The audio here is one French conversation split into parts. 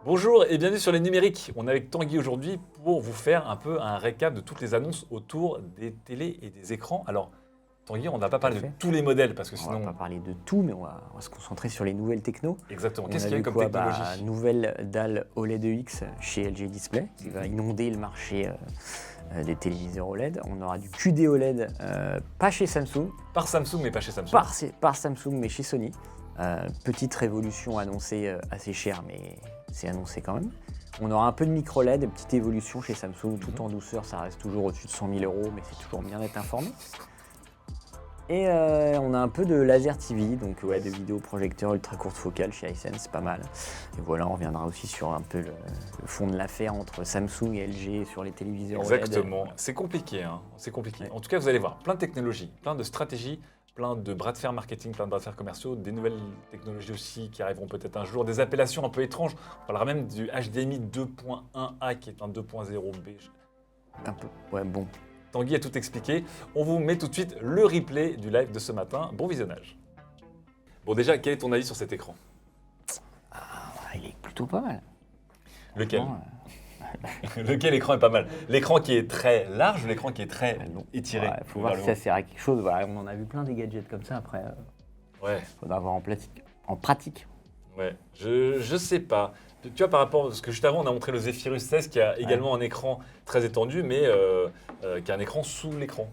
Bonjour et bienvenue sur les numériques. On est avec Tanguy aujourd'hui pour vous faire un peu un récap de toutes les annonces autour des télés et des écrans. Alors, Tanguy, on n'a pas parlé de fait. tous les modèles parce que On va sinon. pas parler de tout, mais on va se concentrer sur les nouvelles techno. Exactement. On Qu'est-ce a qu'il y a vu comme quoi technologie? Nouvelle dalle OLED X chez LG Display, qui va inonder le marché des téléviseurs OLED. On aura du QD OLED, pas chez Samsung, Par Samsung, mais pas chez Samsung. par Samsung, mais chez Sony. Petite révolution annoncée assez chère, mais c'est annoncé quand même. On aura un peu de micro LED, petite évolution chez Samsung, tout en douceur, ça reste toujours au-dessus de 100 000 €, mais c'est toujours bien d'être informé. Et on a un peu de laser TV, donc de vidéoprojecteur ultra courte focale chez Hisense, c'est pas mal. Et voilà, on reviendra aussi sur un peu le fond de l'affaire entre Samsung et LG sur les téléviseurs OLED. Exactement. C'est compliqué, hein. C'est compliqué. Ouais. En tout cas, vous allez voir plein de technologies, plein de stratégies, plein de bras de fer marketing, plein de bras de fer commerciaux, des nouvelles technologies aussi qui arriveront peut-être un jour, des appellations un peu étranges. On parlera même du HDMI 2.1A qui est un 2.0B. Un peu, ouais, bon. Tanguy a tout expliqué. On vous met tout de suite le replay du live de ce matin. Bon visionnage. Bon déjà, quel est ton avis sur cet écran? Il est plutôt pas mal. Lequel? Franchement, Lequel écran est pas mal? L'écran qui est très large ou l'écran qui est très bon. étiré? Ouais, faut voir vers si le ça sert à quelque chose. Voilà, on en a vu plein des gadgets comme ça après. haut? Ouais, Faudra voir en pratique. ouais. Je sais pas. Tu vois, par rapport, parce que juste avant, on a montré le Zephyrus 16 qui a également un écran très étendu, mais qui a un écran sous l'écran,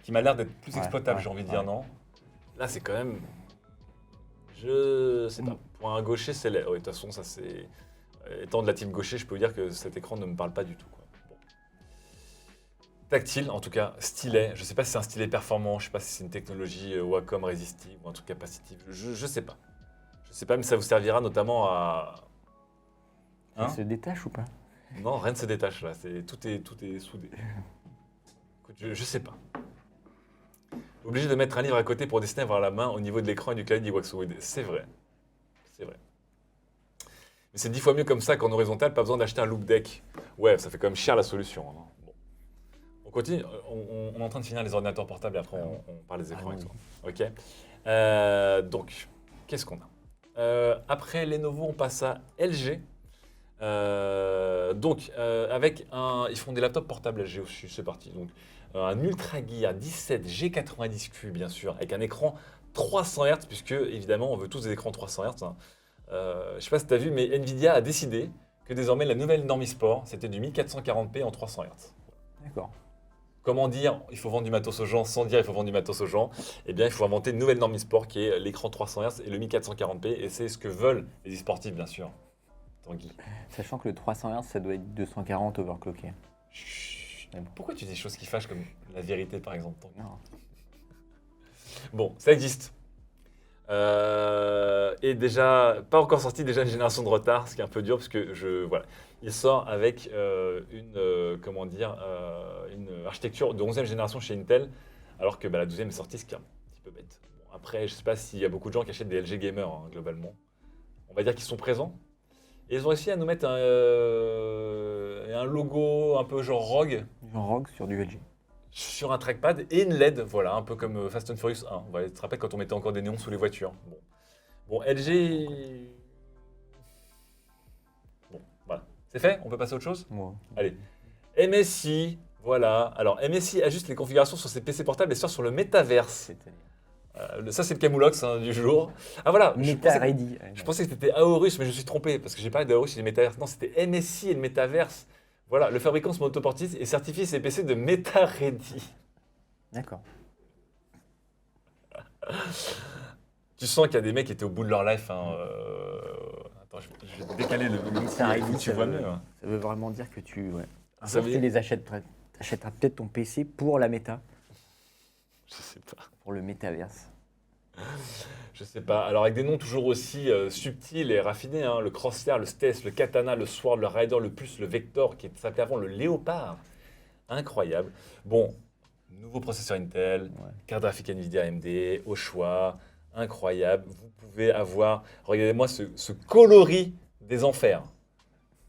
qui m'a l'air d'être plus Ouais, exploitable, ouais, j'ai envie de ouais. dire, non? Là, c'est quand même. Je sais pas. Mm. Pour un gaucher, c'est laid. Ouais, de toute façon, ça c'est. Étant de la team gaucher, je peux vous dire que cet écran ne me parle pas du tout, quoi. Bon. Tactile, en tout cas, stylet. Je sais pas si c'est un stylet performant, je sais pas si c'est une technologie Wacom résistive ou un truc capacitif. Je sais pas. Je sais pas, mais ça vous servira notamment à. Hein? Ça se détache ou pas? Non, rien ne se détache là. Tout est soudé. Écoute, je sais pas. Obligé de mettre un livre à côté pour dessiner avoir la main au niveau de l'écran et du clavier Waxwood. C'est vrai. C'est vrai. Mais c'est 10 fois mieux comme ça qu'en horizontal, pas besoin d'acheter un loop deck. Ouais, ça fait quand même cher la solution, hein. Bon. On continue. On est en train de finir les ordinateurs portables et après on parle des écrans et tout. Ok. Donc, qu'est-ce qu'on a? Après Lenovo, on passe à LG. Avec ils font des laptops portables LG aussi, c'est parti. Donc, un Ultra Gear 17 G90Q, bien sûr, avec un écran 300 Hz, puisque évidemment, on veut tous des écrans 300 Hz. Hein. Je sais pas si tu as vu, mais Nvidia a décidé que désormais la nouvelle norme e-sport, c'était du 1440p en 300 Hz. D'accord. Comment dire il faut vendre du matos aux gens sans dire il faut vendre du matos aux gens? Eh bien, il faut inventer une nouvelle norme e-sport qui est l'écran 300 Hz et le 1440p, et c'est ce que veulent les e-sportifs, bien sûr. Tanguy. Sachant que le 300 Hz, ça doit être 240 overclocké. Chut. Pourquoi tu dis des choses qui fâchent comme la vérité, par exemple, Tanguy? Non. Bon, ça existe. Et déjà, pas encore sorti, déjà une génération de retard, ce qui est un peu dur parce que voilà, il sort avec une architecture de 11e génération chez Intel, alors que la 12e est sortie, ce qui est un petit peu bête. Bon, après, je sais pas s'il y a beaucoup de gens qui achètent des LG Gamer, hein, globalement. On va dire qu'ils sont présents. Et ils ont réussi à nous mettre un logo un peu genre Rogue Genre Rogue sur du LG. sur un trackpad et une LED, voilà, un peu comme Fast and Furious 1. Voilà, tu te rappelles quand on mettait encore des néons sous les voitures. Bon, LG. Bon, voilà. C'est fait? On peut passer à autre chose? Ouais. Allez. MSI, voilà. Alors, MSI ajuste les configurations sur ses PC portables et sort sur le métaverse. Ça, c'est le Camoulox hein, du jour. Ah, voilà. Meta Ready. Je pensais que c'était Aorus, mais je me suis trompé parce que j'ai parlé d'Aorus et du métaverse. Non, c'était MSI et le métaverse. Voilà, le fabricant se m'autoportise et certifie ses PC de Meta Ready. D'accord. Tu sens qu'il y a des mecs qui étaient au bout de leur life. Hein, Attends, je vais décaler le Meta Ready, tu vois mieux. Hein. Ça veut vraiment dire que tu Ça veut tu dire- les achèteras peut-être ton PC pour la méta, Je sais pas. pour le métaverse. Je sais pas. Alors avec des noms toujours aussi subtils et raffinés, hein, le Crosshair, le Stess, le Katana, le Sword, le Rider, le Pulse, le Vector, qui s'appelait avant le Léopard. Incroyable. Bon, nouveau processeur Intel, carte graphique Nvidia AMD, au choix, incroyable. Vous pouvez avoir, regardez-moi ce coloris des enfers.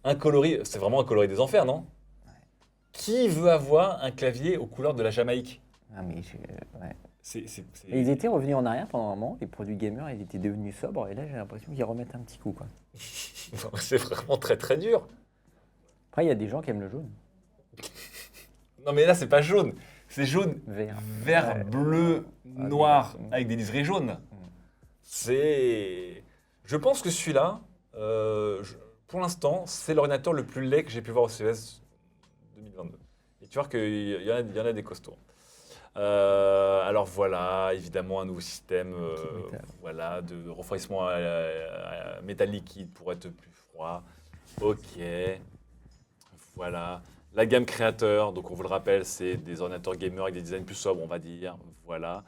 Un coloris, c'est vraiment un coloris des enfers, non? Qui veut avoir un clavier aux couleurs de la Jamaïque? Ah mais Et ils étaient revenus en arrière pendant un moment, les produits gamers, ils étaient devenus sobres, et là j'ai l'impression qu'ils remettent un petit coup, quoi. C'est vraiment très très dur. Après, il y a des gens qui aiment le jaune, Non mais là c'est pas jaune, c'est jaune, vert. vert, Ouais. bleu, Ah, noir, mais- avec des liserés jaunes. C'est... Je pense que celui-là, pour l'instant, c'est l'ordinateur le plus laid que j'ai pu voir au CES 2022. Et tu vois qu'il y en a des costauds. Alors voilà, évidemment un nouveau système métal. voilà, de refroidissement à métal liquide pour être plus froid. Ok, voilà. La gamme créateur, donc on vous le rappelle, c'est des ordinateurs gamers avec des designs plus sobres, on va dire. Voilà.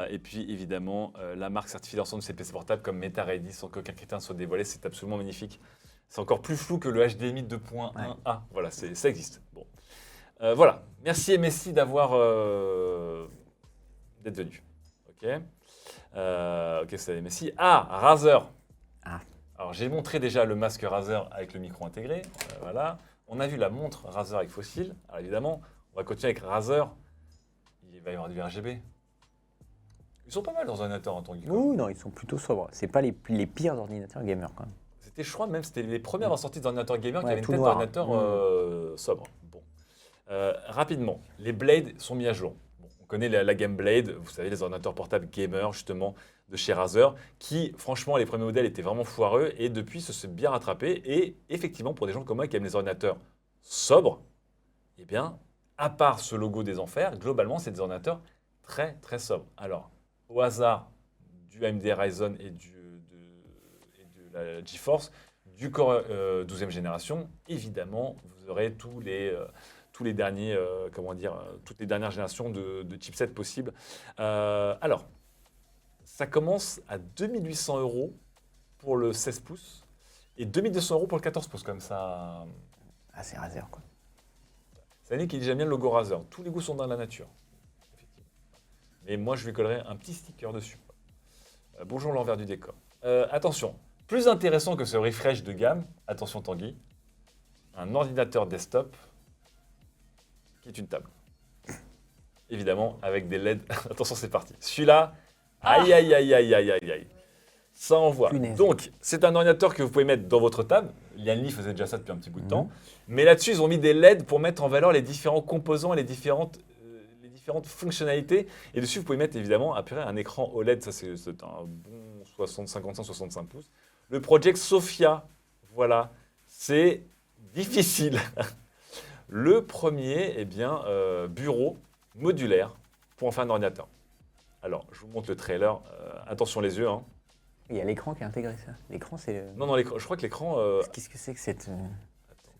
Et puis évidemment, la marque certifie l'ensemble de ces PC portables comme Meta Ready sans qu'aucun critère ne soit dévoilé. C'est absolument magnifique. C'est encore plus flou que le HDMI 2.1a. Voilà, ça existe. Bon. Voilà. Merci MSI d'être venu. Ok. Ok, c'est MSI. Ah, Razer. Ah. Alors j'ai montré déjà le masque Razer avec le micro intégré. Voilà. On a vu la montre Razer avec Fossil. Alors évidemment, on va continuer avec Razer. Il va y avoir du RGB. Ils sont pas mal dans un ordinateur en tant que. Oui, non, ils sont plutôt sobres. C'est pas les pires ordinateurs gamers, quand même. C'était, je crois, même c'était les premiers à avoir sorti des ordinateurs gamers qui Ouais, avaient une tout tête noir. d'ordinateur sobre. Bon. Rapidement, les Blade sont mis à jour. Bon, on connaît la gamme Blade, vous savez, les ordinateurs portables gamers, justement, de chez Razer, qui, franchement, les premiers modèles étaient vraiment foireux et depuis, se sont bien rattrapés. Et effectivement, pour des gens comme moi qui aiment les ordinateurs sobres, eh bien, à part ce logo des enfers, globalement, c'est des ordinateurs très, très sobres. Alors, au hasard du AMD Ryzen et de la GeForce, du Core 12e génération, évidemment, vous aurez tous les derniers, toutes les dernières générations de chipsets possibles. Alors, ça commence à 2800 € pour le 16 pouces et 2200 € pour le 14 pouces, comme ça. Ah, c'est Razer, quoi. C'est Annie qui dit j'aime bien le logo Razer. Tous les goûts sont dans la nature. Effectivement. Mais moi, je lui collerai un petit sticker dessus. Bonjour l'envers du décor. Attention, plus intéressant que ce refresh de gamme, attention Tanguy, un ordinateur desktop qui est une table. Évidemment, avec des LED. Attention, c'est parti. Celui-là, aïe, aïe, aïe, aïe, aïe, aïe, aïe. Ça envoie. Punaise. Donc, c'est un ordinateur que vous pouvez mettre dans votre table. Lianli faisait déjà ça depuis un petit bout de temps. Mais là-dessus, ils ont mis des LED pour mettre en valeur les différents composants et les différentes fonctionnalités. Et dessus, vous pouvez mettre évidemment après un écran OLED. Ça, c'est un bon 55-65 pouces. Le Project Sophia, voilà, c'est difficile. Le premier, eh bien, bureau modulaire pour en faire un ordinateur. Alors, je vous montre le trailer. Attention les yeux. Hein. Il y a l'écran qui est intégré, ça. L'écran, c'est. Non, je crois que l'écran... Qu'est-ce que c'est que cette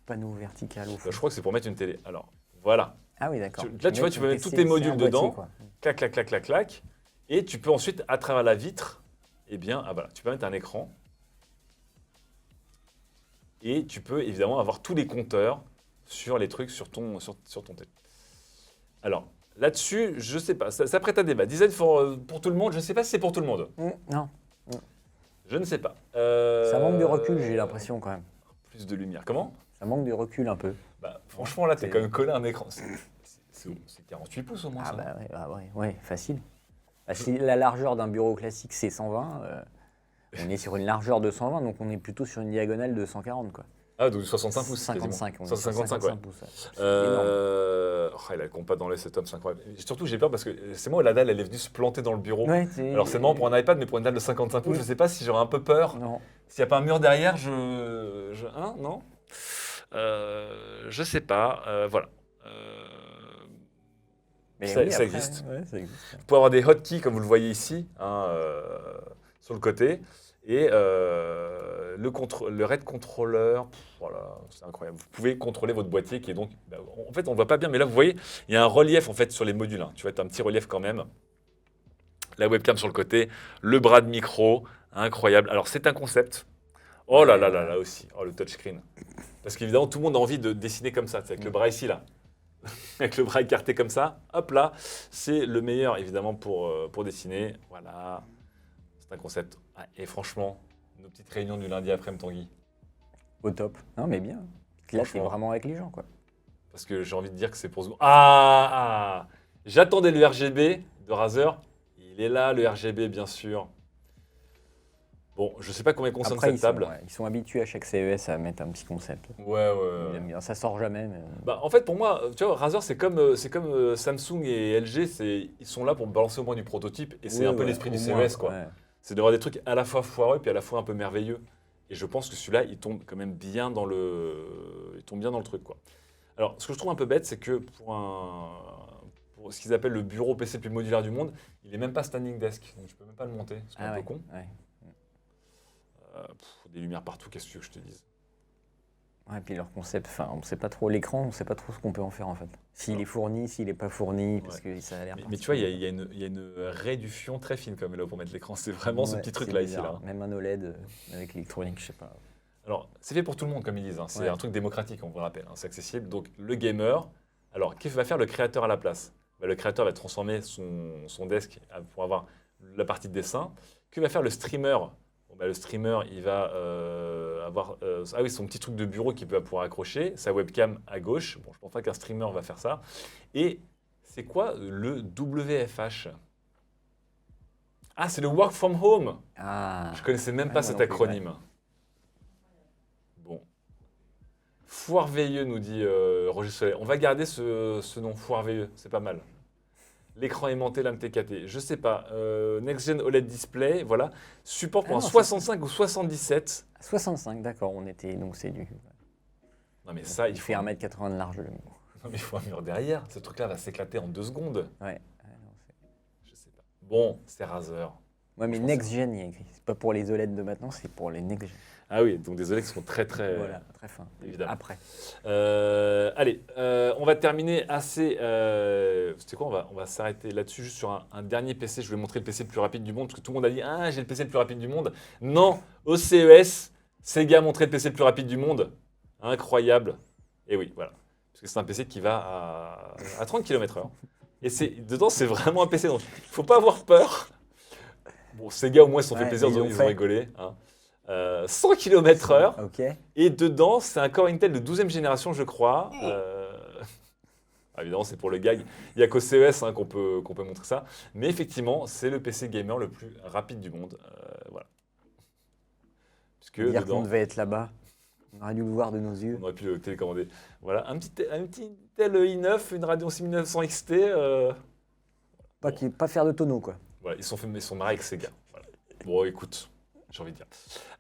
panneau vertical au fond? je crois que c'est pour mettre une télé. Alors, voilà. Ah oui, d'accord. Là, tu vois, tu peux mettre tous tes modules dedans. Quoi. Clac, clac, clac, clac, clac. Et tu peux ensuite, à travers la vitre, eh bien, voilà, tu peux mettre un écran. Et tu peux évidemment avoir tous les compteurs sur les trucs sur ton télé. Alors, là-dessus, je sais pas, ça prête à débat. Design pour tout le monde, je ne sais pas si c'est pour tout le monde. Non, Je ne sais pas. ça manque de recul, j'ai l'impression, quand même. Plus de lumière. Comment? Ça manque de recul un peu. Bah, franchement, là, tu es C'est- quand même collé à un écran. C'est 48 pouces au moins, Ah ça. bah ouais, facile. Bah, si la largeur d'un bureau classique, c'est 120, on est sur une largeur de 120, donc on est plutôt sur une diagonale de 140, quoi. Ah, donc 65 pouces. 55, on est sur 55, ouais. pouces. Ouais. C'est énorme. Il a le compas dans les setups, c'est incroyable. Et surtout, j'ai peur parce que c'est moi, la dalle, elle est venue se planter dans le bureau. Ouais, Alors, c'est marrant pour un iPad, mais pour une dalle de 55 pouces, je ne sais pas si j'aurais un peu peur. Non. S'il n'y a pas un mur derrière, hein, non je sais pas. Voilà. Mais Ça oui, après, existe. ouais, ça existe. Vous pouvez avoir des hotkeys comme vous le voyez ici, hein, sur le côté. Et le RAID controller, voilà, c'est incroyable. Vous pouvez contrôler votre boîtier qui est donc... en fait, on ne voit pas bien, mais là, vous voyez, il y a un relief en fait sur les modules. Hein. Tu vois, tu as un petit relief quand même. La webcam sur le côté, le bras de micro, incroyable. Alors, c'est un concept. Oh là là là là aussi, oh, le touchscreen. Parce qu'évidemment, tout le monde a envie de dessiner comme ça, avec le bras ici, là. Avec le bras écarté comme ça, hop là, c'est le meilleur évidemment pour dessiner. Voilà, c'est un concept. Ah, et franchement, nos petites réunions du lundi après-midi, Tanguy. Au top. Non, mais bien. Là, c'est Franchement. vraiment avec les gens, quoi. Parce que j'ai envie de dire que c'est pour ce. Ah, j'attendais le RGB de Razer Il est là, le RGB, bien sûr. Bon, je sais pas combien concerne Après, cette table. ils sont habitués à chaque CES à mettre un petit concept. Ouais. Ils aiment bien. Ça sort jamais, mais... Bah, en fait, pour moi, tu vois, Razer, c'est comme Samsung et LG, ils sont là pour balancer au moins du prototype, et c'est Oui, un peu ouais, l'esprit du au moins, CES, quoi. ouais. C'est d'avoir des trucs à la fois foireux, puis à la fois un peu merveilleux. Et je pense que celui-là, il tombe quand même bien dans il tombe bien dans le truc, quoi. Alors, ce que je trouve un peu bête, c'est que pour ce qu'ils appellent le bureau PC le plus modulaire du monde, il est même pas standing desk, donc je peux même pas le monter, c'est un peu con. Ouais. Des lumières partout, qu'est-ce que tu veux que je te dise? Ouais, puis leur concept, enfin, on sait pas trop l'écran, on sait pas trop ce qu'on peut en faire en fait. S'il est fourni, s'il est pas fourni, parce que ça a l'air. Mais tu vois, il y a une raie du fion très fine comme là pour mettre l'écran. C'est vraiment ce petit truc là ici là. Même un OLED avec l'électronique, je sais pas. Alors, c'est fait pour tout le monde comme ils disent. Hein. C'est Ouais. un truc démocratique, on vous le rappelle. Hein. C'est accessible. Donc, le gamer. Alors, qu'est-ce que va faire le créateur à la place? Bah, le créateur va transformer son desk pour avoir la partie de dessin. Que va faire le streamer? Bon, bah, le streamer, il va avoir son petit truc de bureau qu'il va pouvoir accrocher, sa webcam à gauche. Bon, je pense pas qu'un streamer va faire ça. Et c'est quoi le WFH? Ah, c'est le Work from Home. Ah. Je connaissais même pas moi cet non plus, acronyme. ouais. Bon. Foire veilleux, nous dit Roger Soleil. On va garder ce nom, Foire veilleux, c'est pas mal. L'écran aimanté, lame TKT, je sais pas. Next Gen OLED Display, voilà. Support pour un 65 ou 77. 65, d'accord, on était, donc c'est du... Non mais ça, Il fait 1m80 de large, le mur. Non mais il faut un mur derrière. Ce truc-là va s'éclater en 2 secondes. Ouais. Je sais pas. Bon, c'est Razer. Ouais, mais Je pense Next Gen, il y a écrit. C'est pas pour les OLED de maintenant, c'est pour les Next Gen. Ah oui, donc désolé qu'ils sont très très... Voilà, très fin. évidemment. Après. Allez, on va terminer assez... C'était quoi? On va s'arrêter là-dessus juste sur un dernier PC. Je vais montrer le PC le plus rapide du monde parce que tout le monde a dit « Ah, j'ai le PC le plus rapide du monde ». Non, au CES, Sega a montré le PC le plus rapide du monde. Incroyable. Et oui, voilà. Parce que c'est un PC qui va à 30 km/h. Et dedans, c'est vraiment un PC. Donc, il ne faut pas avoir peur. Bon, Sega, au moins, ils se sont fait plaisir, ils ont rigolé. Hein. 100 km/h. Ok. Et dedans, c'est un Core Intel de 12e génération, je crois. Évidemment, c'est pour le gag. Il n'y a qu'au CES qu'on peut montrer ça. Mais effectivement, c'est le PC gamer le plus rapide du monde. Voilà. Puisque Dire dedans, qu'on devait être là-bas, on aurait dû le voir de nos yeux. on aurait pu le télécommander. Voilà, un petit Intel i9, une Radeon 6900 XT. Pas faire de tonneau, quoi. Voilà, ils sont mariés avec Sega. Voilà. Bon, écoute, j'ai envie de dire.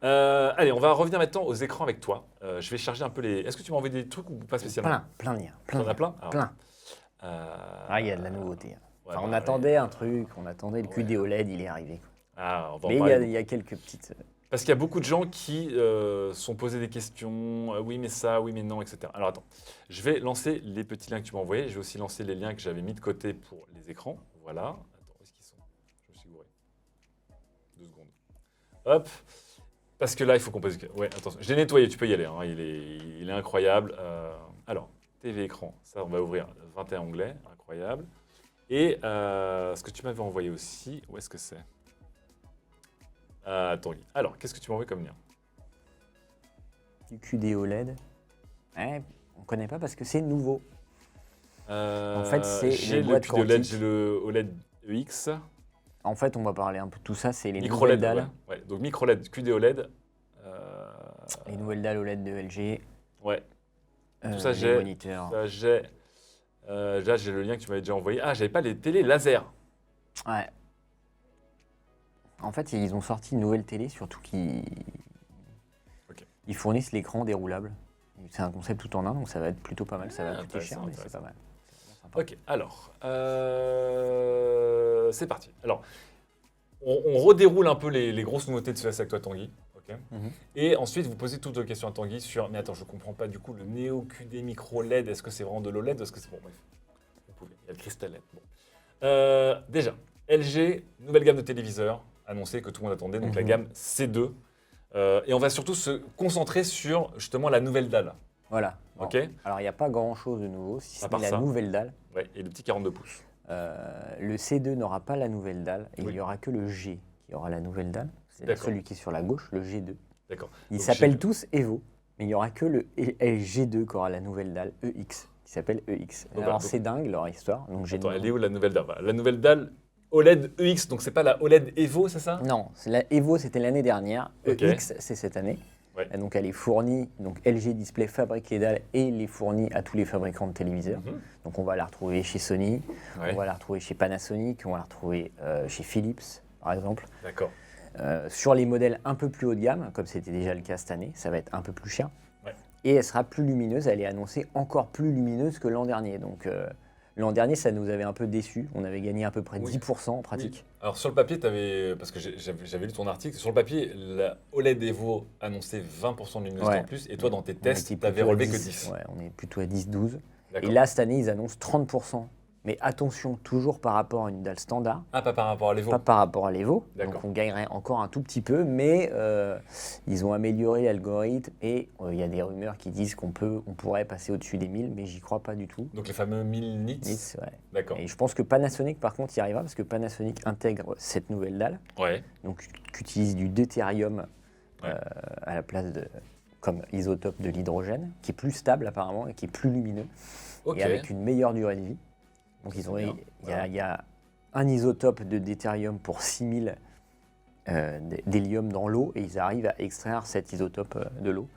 Allez, on va revenir maintenant aux écrans avec toi. Je vais charger un peu les... Est-ce que tu m'as envoyé des trucs ou pas spécialement? Plein de liens. T'en as plein? Alors, Plein. Il y a de la nouveauté. ouais, On bah, attendait un truc, on attendait le Ouais. QD OLED, il est arrivé. Quoi. on va en Mais parler. il y a quelques petites... Parce qu'il y a beaucoup de gens qui sont posés des questions. Oui, mais ça, oui, mais non, etc. Alors attends, je vais lancer les petits liens que tu m'as envoyés. Je vais aussi lancer les liens que j'avais mis de côté pour les écrans. Voilà. Attends, où est-ce qu'ils sont? Je me suis gouré. 2 secondes. Hop. Parce que là, il faut qu'on pose... Ouais, attention. Je l'ai nettoyé, tu peux y aller. Hein. Il est incroyable. Alors, TV écran. Ça, on va ouvrir 21 onglets. Incroyable. Et ce que tu m'avais envoyé aussi, où est-ce que c'est? Attends, alors, qu'est-ce que tu m'as envoyé comme lien? Du QD OLED. Ouais, on connaît pas parce que c'est nouveau. En fait, c'est j'ai les le boîtes QD OLED, quantiques. j'ai le OLED EX. En fait, on va parler un peu de tout ça, c'est les Micro nouvelles LED, dalles. ouais. Donc micro LED, QD OLED. Les nouvelles dalles OLED de LG. Ouais. Tout ça, les j'ai. moniteurs. Là, j'ai le lien que tu m'avais déjà envoyé. Ah, j'avais pas les télés laser. Ouais. En fait, ils ont sorti une nouvelle télé, surtout qui ils fournissent l'écran déroulable. C'est un concept tout en un, donc ça va être plutôt pas mal. Ça va coûter cher, mais c'est pas mal. Ok, alors, c'est parti. Alors, on redéroule un peu les grosses nouveautés de CES avec toi, Tanguy. Okay. Et ensuite, vous posez toutes vos questions à Tanguy sur, mais attends, je comprends pas du coup, le Neo QD Micro LED, est-ce que c'est vraiment de l'OLED? Est-ce que c'est bon? Bref, vous pouvez, il y a le cristal LED. Bon. Déjà, LG, nouvelle gamme de téléviseurs annoncée que tout le monde attendait, donc la gamme C2. Et on va surtout se concentrer sur justement la nouvelle dalle. Voilà. Bon. Ok. Alors, il n'y a pas grand-chose de nouveau, si ce n'est la nouvelle dalle. Ouais, et le petit 42 pouces. Le C2 n'aura pas la nouvelle dalle, et il n'y aura que le G qui aura la nouvelle dalle. C'est celui qui est sur la gauche, le G2. D'accord. Ils s'appellent tous Evo, mais il n'y aura que le G2 qui aura la nouvelle dalle EX, qui s'appelle EX. Alors, c'est dingue leur histoire. Donc, attends, elle est où la nouvelle dalle? La nouvelle dalle OLED EX, donc c'est pas la OLED Evo, c'est ça? Non, la Evo, c'était l'année dernière. Ok. EX, c'est cette année. Ouais. Et donc, elle est fournie. Donc, LG Display fabrique les dalles et les fournit à tous les fabricants de téléviseurs. Mhm. Donc, on va la retrouver chez Sony, Ouais. on va la retrouver chez Panasonic, on va la retrouver chez Philips, par exemple. D'accord. Sur les modèles un peu plus haut de gamme, comme c'était déjà le cas cette année, ça va être un peu plus cher. Ouais. Et elle sera plus lumineuse, elle est annoncée encore plus lumineuse que l'an dernier. Donc l'an dernier, ça nous avait un peu déçus. On avait gagné à peu près Oui. 10% en pratique. Oui. Alors sur le papier, parce que j'avais lu ton article, sur le papier, la OLED Evo annonçait 20% de luminosité Ouais. en plus, et toi dans tes On tests, était tu avais plutôt à relevé que 10. 10. Ouais, on est plutôt à 10-12. Et D'accord. là, cette année, ils annoncent 30%. Mais attention, toujours par rapport à une dalle standard. Ah, pas par rapport à l'Evo. Pas par rapport à l'Evo, D'accord. donc on gagnerait encore un tout petit peu, mais ils ont amélioré l'algorithme et il y a des rumeurs qui disent on pourrait passer au-dessus des 1000, mais j'y crois pas du tout. Donc les fameux 1000 nits. 10, ouais. D'accord. Et je pense que Panasonic par contre y arrivera parce que Panasonic intègre cette nouvelle dalle, Ouais. donc qui utilise du deutérium Ouais. à la place comme isotope de l'hydrogène, qui est plus stable apparemment et qui est plus lumineux Ok. et avec une meilleure durée de vie. Donc C'est ils ont, bien. il y a un isotope de deutérium pour 6000 d'hélium dans l'eau et ils arrivent à extraire cet isotope de l'eau.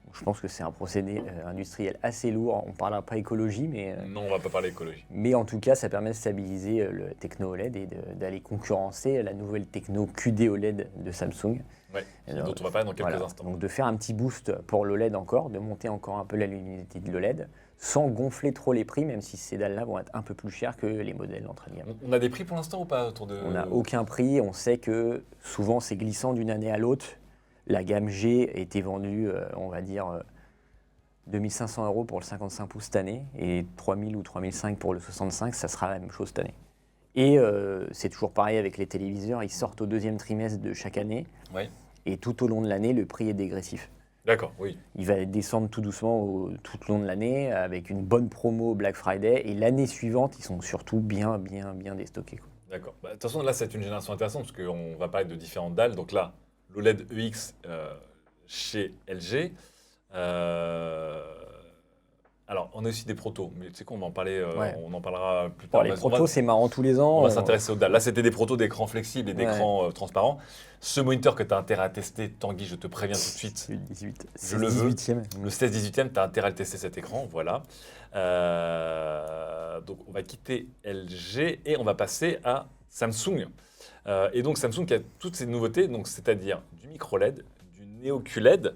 Donc, je pense que c'est un procédé industriel assez lourd. On ne parlera pas écologie, Non, on va pas parler écologie. mais en tout cas, ça permet de stabiliser le techno OLED et d'aller concurrencer la nouvelle techno QD OLED de Samsung. Ouais. Alors, dont on va parler dans quelques Voilà. instants. Donc de faire un petit boost pour l'OLED encore, de monter encore un peu la luminosité de l'OLED, sans gonfler trop les prix, même si ces dalles-là vont être un peu plus chères que les modèles d'entrée de gamme. On a des prix pour l'instant ou pas autour de... On n'a aucun prix, on sait que souvent c'est glissant d'une année à l'autre. La gamme G était vendue, on va dire, 2500 € pour le 55 pouces cette année, et 3000 ou 3005 pour le 65, ça sera la même chose cette année. Et c'est toujours pareil avec les téléviseurs, ils sortent au deuxième trimestre de chaque année, Ouais. et tout au long de l'année, le prix est dégressif. D'accord, oui. Il va descendre tout doucement tout au long de l'année avec une bonne promo Black Friday. Et l'année suivante, ils sont surtout bien déstockés, quoi. D'accord. Bah, de toute façon, là, c'est une génération intéressante parce qu'on va parler de différentes dalles. Donc là, l'OLED EX chez LG. Alors, on a aussi des protos, mais tu sais quoi, on va en parler, Ouais. on en parlera plus Bon, tard. les On va- protos, c'est marrant tous les ans. On va s'intéresser aux dalles. Là, c'était des protos d'écrans flexibles et d'écrans transparents. Ce moniteur que tu as intérêt à tester, Tanguy, je te préviens tout de suite. Le 18. Je le veux. 18e. Le 16-18e, tu as intérêt à le tester cet écran. Voilà. Donc, on va quitter LG et on va passer à Samsung. Et donc, Samsung qui a toutes ces nouveautés, donc, c'est-à-dire du micro-LED, du néo-QLED.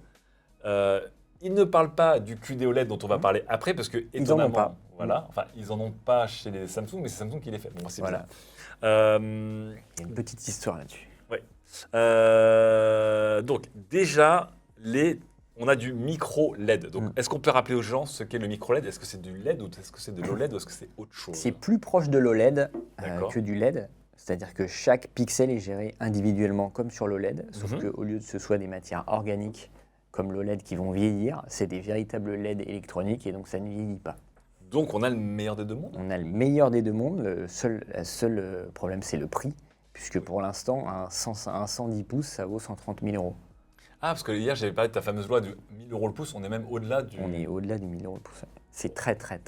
Ils ne parlent pas du QD-OLED dont on va parler après parce que en ont étonnamment, pas. voilà, enfin ils en ont pas chez les Samsung, mais c'est Samsung qui les fait. Bon, c'est Voilà. bizarre. Il y a une petite histoire là-dessus. Donc déjà, on a du micro LED. Donc est-ce qu'on peut rappeler aux gens ce qu'est le micro LED? Est-ce que c'est du LED ou est-ce que c'est de l'OLED ou est-ce que c'est autre chose? C'est plus proche de l'OLED D'accord. que du LED. C'est-à-dire que chaque pixel est géré individuellement comme sur l'OLED, sauf Mhm. qu'au lieu de ce soit des matières organiques comme l'OLED qui vont vieillir, c'est des véritables LED électroniques et donc ça ne vieillit pas. Donc on a le meilleur des deux mondes. On a le meilleur des deux mondes. Le seul problème, c'est le prix, puisque pour l'instant, un 110 pouces, ça vaut 130 000 €. Ah, parce que hier j'avais parlé de ta fameuse loi de 1000 € le pouce, on est même au-delà du... On est au-delà du 1000 € le pouce. C'est très cher.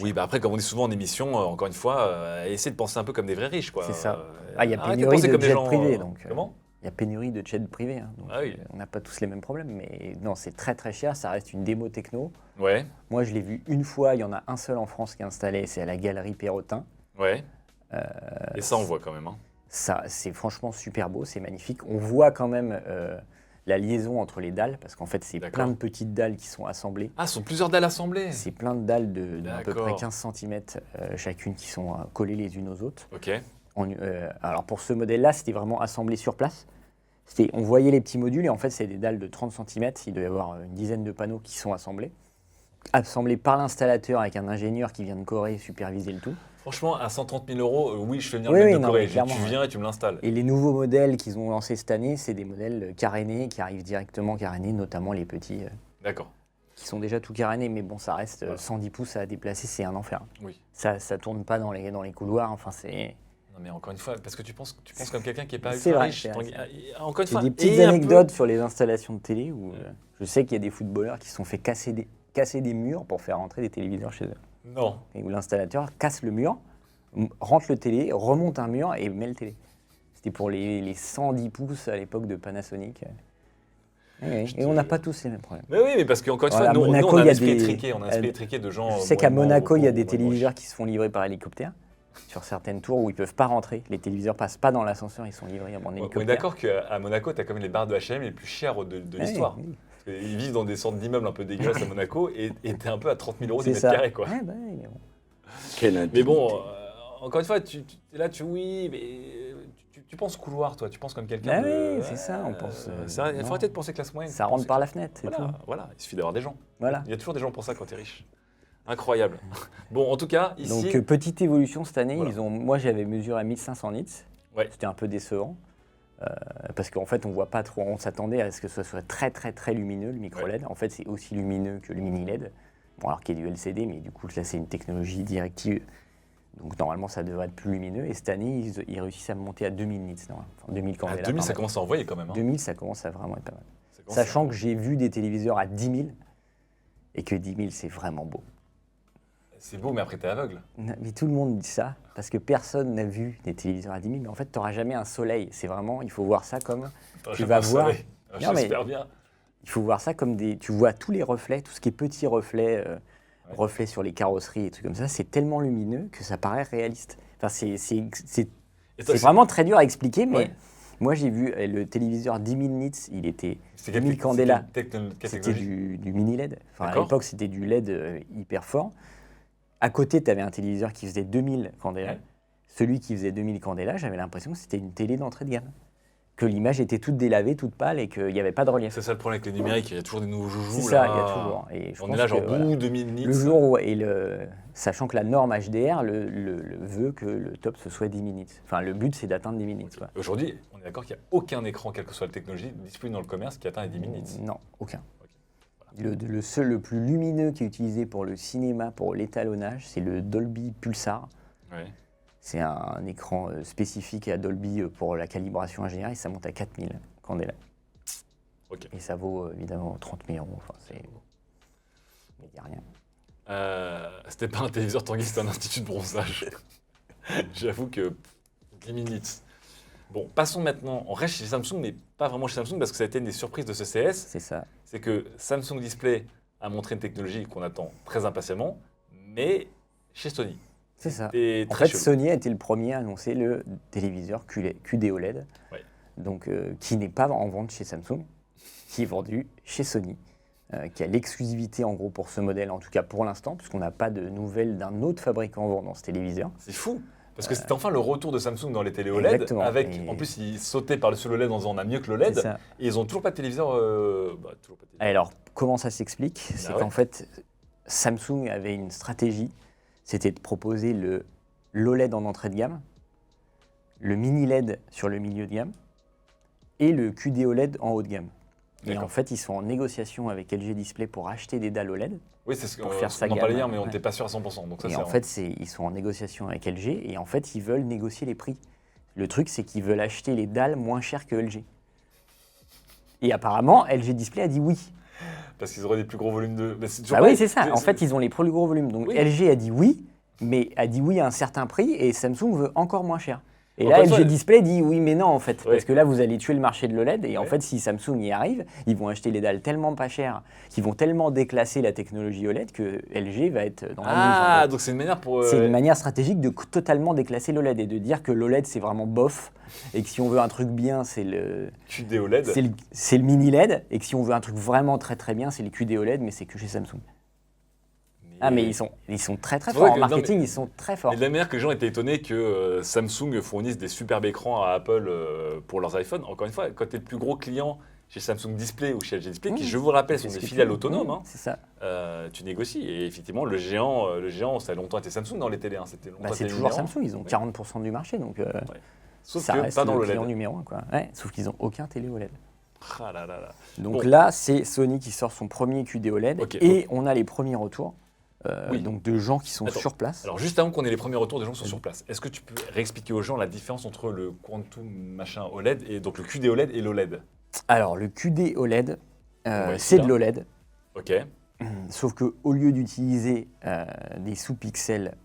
Oui, bah après, comme on dit souvent en émission, encore une fois, essayez de penser un peu comme des vrais riches, quoi. C'est ça. Il y a Arrêtez pénurie penser de comme des jets gens, privés, donc. Comment? Il y a pénurie de jets privés, hein, donc Ah oui. on n'a pas tous les mêmes problèmes, mais non, c'est très cher, ça reste une démo techno. Ouais, Moi, je l'ai vu une fois, il y en a un seul en France qui est installé, c'est à la Galerie Perrotin. ouais. Et ça, on voit quand même. Hein. Ça, c'est franchement super beau, c'est magnifique. On voit quand même la liaison entre les dalles, parce qu'en fait, c'est D'accord. plein de petites dalles qui sont assemblées. Ah, ce sont plusieurs dalles assemblées. C'est plein de dalles de à peu D'accord. près 15 cm chacune qui sont collées les unes aux autres. Ok. Alors pour ce modèle-là, c'était vraiment assemblé sur place. On voyait les petits modules et en fait, c'est des dalles de 30 cm. Il doit y avoir une dizaine de panneaux qui sont assemblés. Assemblés par l'installateur avec un ingénieur qui vient de Corée superviser le tout. Franchement, à 130 000 €, oui, je fais venir Oui, le mec oui, de non, Corée. mais clairement, Tu viens et tu me l'installes. Et les nouveaux modèles qu'ils ont lancés cette année, c'est des modèles carénés qui arrivent directement carénés, notamment les petits D'accord. qui sont déjà tout carénés. Mais bon, ça reste Voilà. 110 pouces à déplacer, c'est un enfer. Oui. Ça tourne pas dans les couloirs. Enfin, c'est Non, mais encore une fois, parce que tu penses comme quelqu'un qui n'est pas C'est ultra vrai, riche. c'est vrai, Tanguy. Encore une fois, des petites et un peu- anecdotes sur les installations de télé où je sais qu'il y a des footballeurs qui se sont fait casser des murs pour faire rentrer des téléviseurs chez eux. Non. Et où l'installateur casse le mur, rentre le télé, remonte un mur et met le télé. C'était pour les 110 pouces à l'époque de Panasonic. Et on n'a pas tous les mêmes problèmes. Mais oui, mais parce qu'encore une fois, Voilà, à nous, Monaco, on a il un y a esprit des- étriqué. On a un esprit étriqué de gens. Je sais qu'à moyennement Monaco, il y a beaux, des moyennement téléviseurs riches. qui se font livrer par hélicoptère. Sur certaines tours où ils ne peuvent pas rentrer. Les téléviseurs passent pas dans l'ascenseur, ils sont livrés en On est hélicoptère. d'accord qu'à Monaco, tu as quand même les barres de H&M les plus chères de Ouais, l'histoire. oui. Parce qu'ils vivent dans des sortes d'immeubles un peu dégueulasses à Monaco et t'es un peu à 30 000 euros du C'est mètre ça. carré, quoi. Ouais, bah, ouais, mais bon. Quelle Mais bon, indignité. encore une fois, tu es là, oui, mais tu penses couloir, toi. Tu penses comme quelqu'un Bah de. oui, c'est ça, on pense, c'est vrai, il faut non. arrêter de penser classe moyenne. Ça rentre par la fenêtre, c'est Voilà, tout. voilà, il suffit d'avoir des gens. Voilà. Il y a toujours des gens pour ça quand t'es riche. Incroyable. Bon, en tout cas, ici. Donc petite évolution cette année, Voilà. moi j'avais mesuré à 1500 nits. Ouais. C'était un peu décevant. Parce qu'en fait on voit pas trop, on s'attendait à ce que ce soit très très très lumineux le micro LED. En fait c'est aussi lumineux que le mini LED. Bon alors qu'il y a du LCD, mais du coup là c'est une technologie directive. Donc normalement ça devrait être plus lumineux. Et cette année ils réussissent à monter à 2000 nits. Enfin 2000 À candela. 2000, par ça mètre. commence à envoyer quand même. Hein. 2000 ça commence à vraiment être pas mal. Ça commence à- Sachant que j'ai vu des téléviseurs à 10 000 et que 10 000 c'est vraiment beau. C'est beau, mais après t'es aveugle. Mais tout le monde dit ça, parce que personne n'a vu des téléviseurs à 10 000, mais en fait, tu n'auras jamais un soleil. C'est vraiment, il faut voir ça comme, Attends, Tu je vas pense, voir. ouais. Non, mais- J'espère bien. il faut voir ça comme tu vois tous les reflets, tout ce qui est petits reflets, Ouais. reflets sur les carrosseries et trucs comme ça, c'est tellement lumineux que ça paraît réaliste. Enfin, c'est Et toi, vraiment très dur à expliquer, mais Ouais. moi, j'ai vu le téléviseur 10 000 nits, il était c'est 1000 quelle candela. quelle C'était technologie du mini LED. Enfin, à D'accord. l'époque, c'était du LED hyper fort. À côté, tu avais un téléviseur qui faisait 2000 candela. Ouais. Celui qui faisait 2000 candela, j'avais l'impression que c'était une télé d'entrée de gamme. Que l'image était toute délavée, toute pâle et qu'il n'y avait pas de relief. C'est ça le problème avec les numériques, il y a toujours des nouveaux joujoux. C'est ça, là. il y a toujours. Et je On pense est là, genre, que, voilà, bouh, 2000 nits. le jour où, sachant que la norme HDR veut que le top ce soit 10 minutes. Enfin, le but, c'est d'atteindre 10 minutes. Quoi. Aujourd'hui, on est d'accord qu'il n'y a aucun écran, quelle que soit la technologie, disponible dans le commerce qui atteint les 10 minutes. Non, aucun. Ok. Le seul, le plus lumineux qui est utilisé pour le cinéma, pour l'étalonnage, c'est le Dolby Pulsar. Ouais. C'est un écran spécifique à Dolby pour la calibration ingénieure et ça monte à 4000 candela. Ok. Et ça vaut évidemment 30 000 euros. Enfin, mais il n'y a rien. C'était pas un téléviseur Tanguy, c'était un institut de bronzage. J'avoue que 10 minutes. Bon, passons maintenant. On reste chez Samsung, mais pas vraiment chez Samsung parce que ça a été une des surprises de ce CS. C'est ça. C'est que Samsung Display a montré une technologie qu'on attend très impatiemment, mais chez Sony. C'est ça. Et En très fait, chelou. Sony a été le premier à annoncer le téléviseur QD OLED, Ouais. donc, qui n'est pas en vente chez Samsung, qui est vendu chez Sony, qui a l'exclusivité en gros pour ce modèle, en tout cas pour l'instant, puisqu'on n'a pas de nouvelles d'un autre fabricant vendant ce téléviseur. C'est fou. Parce que c'était enfin le retour de Samsung dans les télé OLED. Exactement. Avec, Et- en plus, ils sautaient par-dessus l'OLED en disant on a mieux que l'OLED. C'est ça. Et ils ont toujours pas de téléviseur. Toujours pas de téléviseur. Alors, comment ça s'explique? C'est ouais. qu'en fait, Samsung avait une stratégie, c'était de proposer le l'OLED en entrée de gamme, le mini LED sur le milieu de gamme et le QD OLED en haut de gamme. Et D'accord. en fait, ils sont en négociation avec LG Display pour acheter des dalles OLED. Oui, c'est ce pour faire sa on en parlait gamme, hier, mais on ouais. n'était pas sûr à 100%. Donc ça, Et c'est en fait, ils sont en négociation avec LG et en fait, ils veulent négocier les prix. Le truc, c'est qu'ils veulent acheter les dalles moins chères que LG. Et apparemment, LG Display a dit oui. parce qu'ils auraient des plus gros volumes de. Mais c'est toujours Ah pas- oui, c'est ça. En fait, ils ont les plus gros volumes. Donc Oui. LG a dit oui, mais a dit oui à un certain prix et Samsung veut encore moins cher. Et Encore là, une LG fois, Display dit oui, mais non, en fait. Ouais. Parce que là, vous allez tuer le marché de l'OLED. Et en Ouais. fait, si Samsung y arrive, ils vont acheter les dalles tellement pas chères, qu'ils vont tellement déclasser la technologie OLED que LG va être dans la mouise, en Ah, fait. donc c'est une manière pour. C'est une manière stratégique de totalement déclasser l'OLED et de dire que l'OLED, c'est vraiment bof. Et que si on veut un truc bien, c'est le QD OLED. c'est le mini LED. Et que si on veut un truc vraiment très très bien, c'est le QD OLED, mais c'est que chez Samsung. Ah, mais ils sont très très C'est pour forts. ça En que- non, marketing, mais- ils sont très forts. Et de la manière que les gens étaient étonnés que Samsung fournisse des superbes écrans à Apple pour leurs iPhones. Encore une fois, quand tu es le plus gros client chez Samsung Display ou chez LG Display, qui, je vous rappelle, sont C'est des ce qu'ils filiales font. autonomes, hein, C'est ça. tu négocies. Et effectivement, le géant, ça a longtemps été Samsung dans les télés. Hein. C'était longtemps Bah, c'est été toujours numéro un. Samsung. Ils ont Ouais. 40% du marché. Donc, Sauf ça que reste pas dans le le client LED. numéro 1. Quoi. Ouais, sauf qu'ils n'ont aucun télé OLED. Ah là là là. Donc Bon. là, c'est Sony qui sort son premier QD OLED. Ok, Et on a les premiers retours Oui. donc de gens qui sont Attends. sur place. Alors juste avant qu'on ait les premiers retours des gens qui sont sur place, est-ce que tu peux réexpliquer aux gens la différence entre le Quantum machin OLED et donc le QD OLED et l'OLED? Alors, le QD OLED, Ouais, c'est de là. l'OLED. Ok. Sauf qu'au lieu d'utiliser des sous-pixels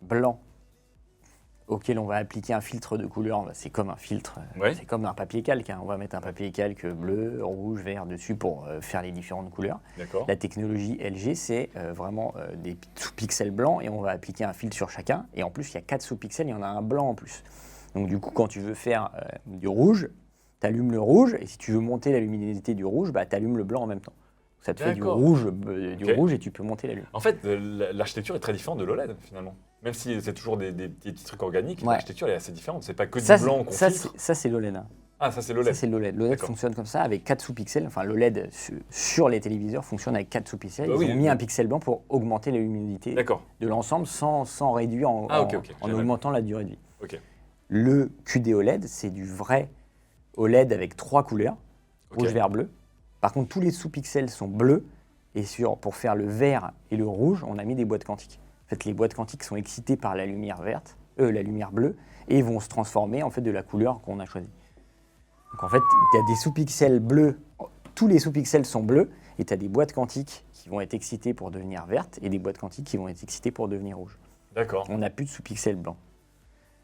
blancs auquel on va appliquer un filtre de couleur, bah, c'est comme un filtre, Ouais. c'est comme un papier calque. On va mettre un papier calque bleu, rouge, vert dessus pour faire les différentes couleurs. D'accord. La technologie LG, c'est vraiment des sous-pixels blancs et on va appliquer un filtre sur chacun. Et en plus, il y a 4 sous-pixels, il y en a un blanc en plus. Donc du coup, quand tu veux faire du rouge, tu allumes le rouge et si tu veux monter la luminosité du rouge, bah, tu allumes le blanc en même temps. Ça te fait du D'accord. rouge Ok. et tu peux monter la lumière. En fait, l'architecture est très différente de l'OLED finalement. Même si c'est toujours des petits trucs organiques, Ouais. l'architecture est assez différente. C'est pas que Ça, du blanc qu'on ça, filtre. c'est l'OLED. Hein. Ah, ça c'est Ça, l'OLED. c'est l'OLED. L'OLED D'accord. fonctionne comme ça avec 4 sous-pixels. Enfin, l'OLED sur les téléviseurs fonctionne avec 4 sous-pixels. Bah Ils oui, ont mis mais- un pixel blanc pour augmenter la luminosité D'accord. de l'ensemble sans réduire en, Ah, ok, en- ok. en Génial. augmentant la durée de vie. Ok. Le QD OLED, c'est du vrai OLED avec 3 couleurs, Ok. rouge, vert, bleu. Par contre, tous les sous-pixels sont bleus. Et pour faire le vert et le rouge, on a mis des boîtes quantiques. En fait, les boîtes quantiques sont excitées par la lumière la lumière bleue, et vont se transformer en fait de la couleur qu'on a choisie. Donc en fait, il y a des sous-pixels bleus, tous les sous-pixels sont bleus, et tu as des boîtes quantiques qui vont être excitées pour devenir vertes, et des boîtes quantiques qui vont être excitées pour devenir rouges. D'accord. On n'a plus de sous-pixels blancs.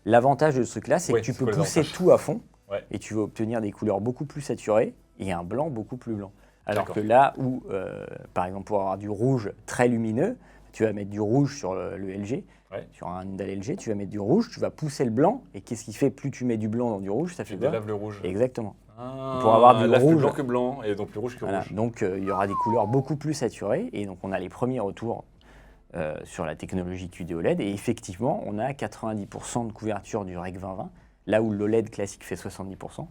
L'avantage de ce truc-là, c'est Oui, que tu c'est peux quoi les pousser avantages? tout à fond, Ouais. et tu vas obtenir des couleurs beaucoup plus saturées, et un blanc beaucoup plus blanc. Alors D'accord. que là où, par exemple, pour avoir du rouge très lumineux, tu vas mettre du rouge sur le LG, Ouais. sur un dalle LG, tu vas mettre du rouge, tu vas pousser le blanc, et qu'est-ce qui fait plus tu mets du blanc dans du rouge, ça Tu fait quoi? délaves le rouge. Exactement. Ah, Pour avoir du lave plus rouge. blanc que blanc et donc plus rouge que Voilà. rouge. Donc il y aura des couleurs beaucoup plus saturées, et donc on a les premiers retours sur la technologie QD OLED, et effectivement, on a 90% de couverture du Rec 2020, là où l'OLED classique fait 70%.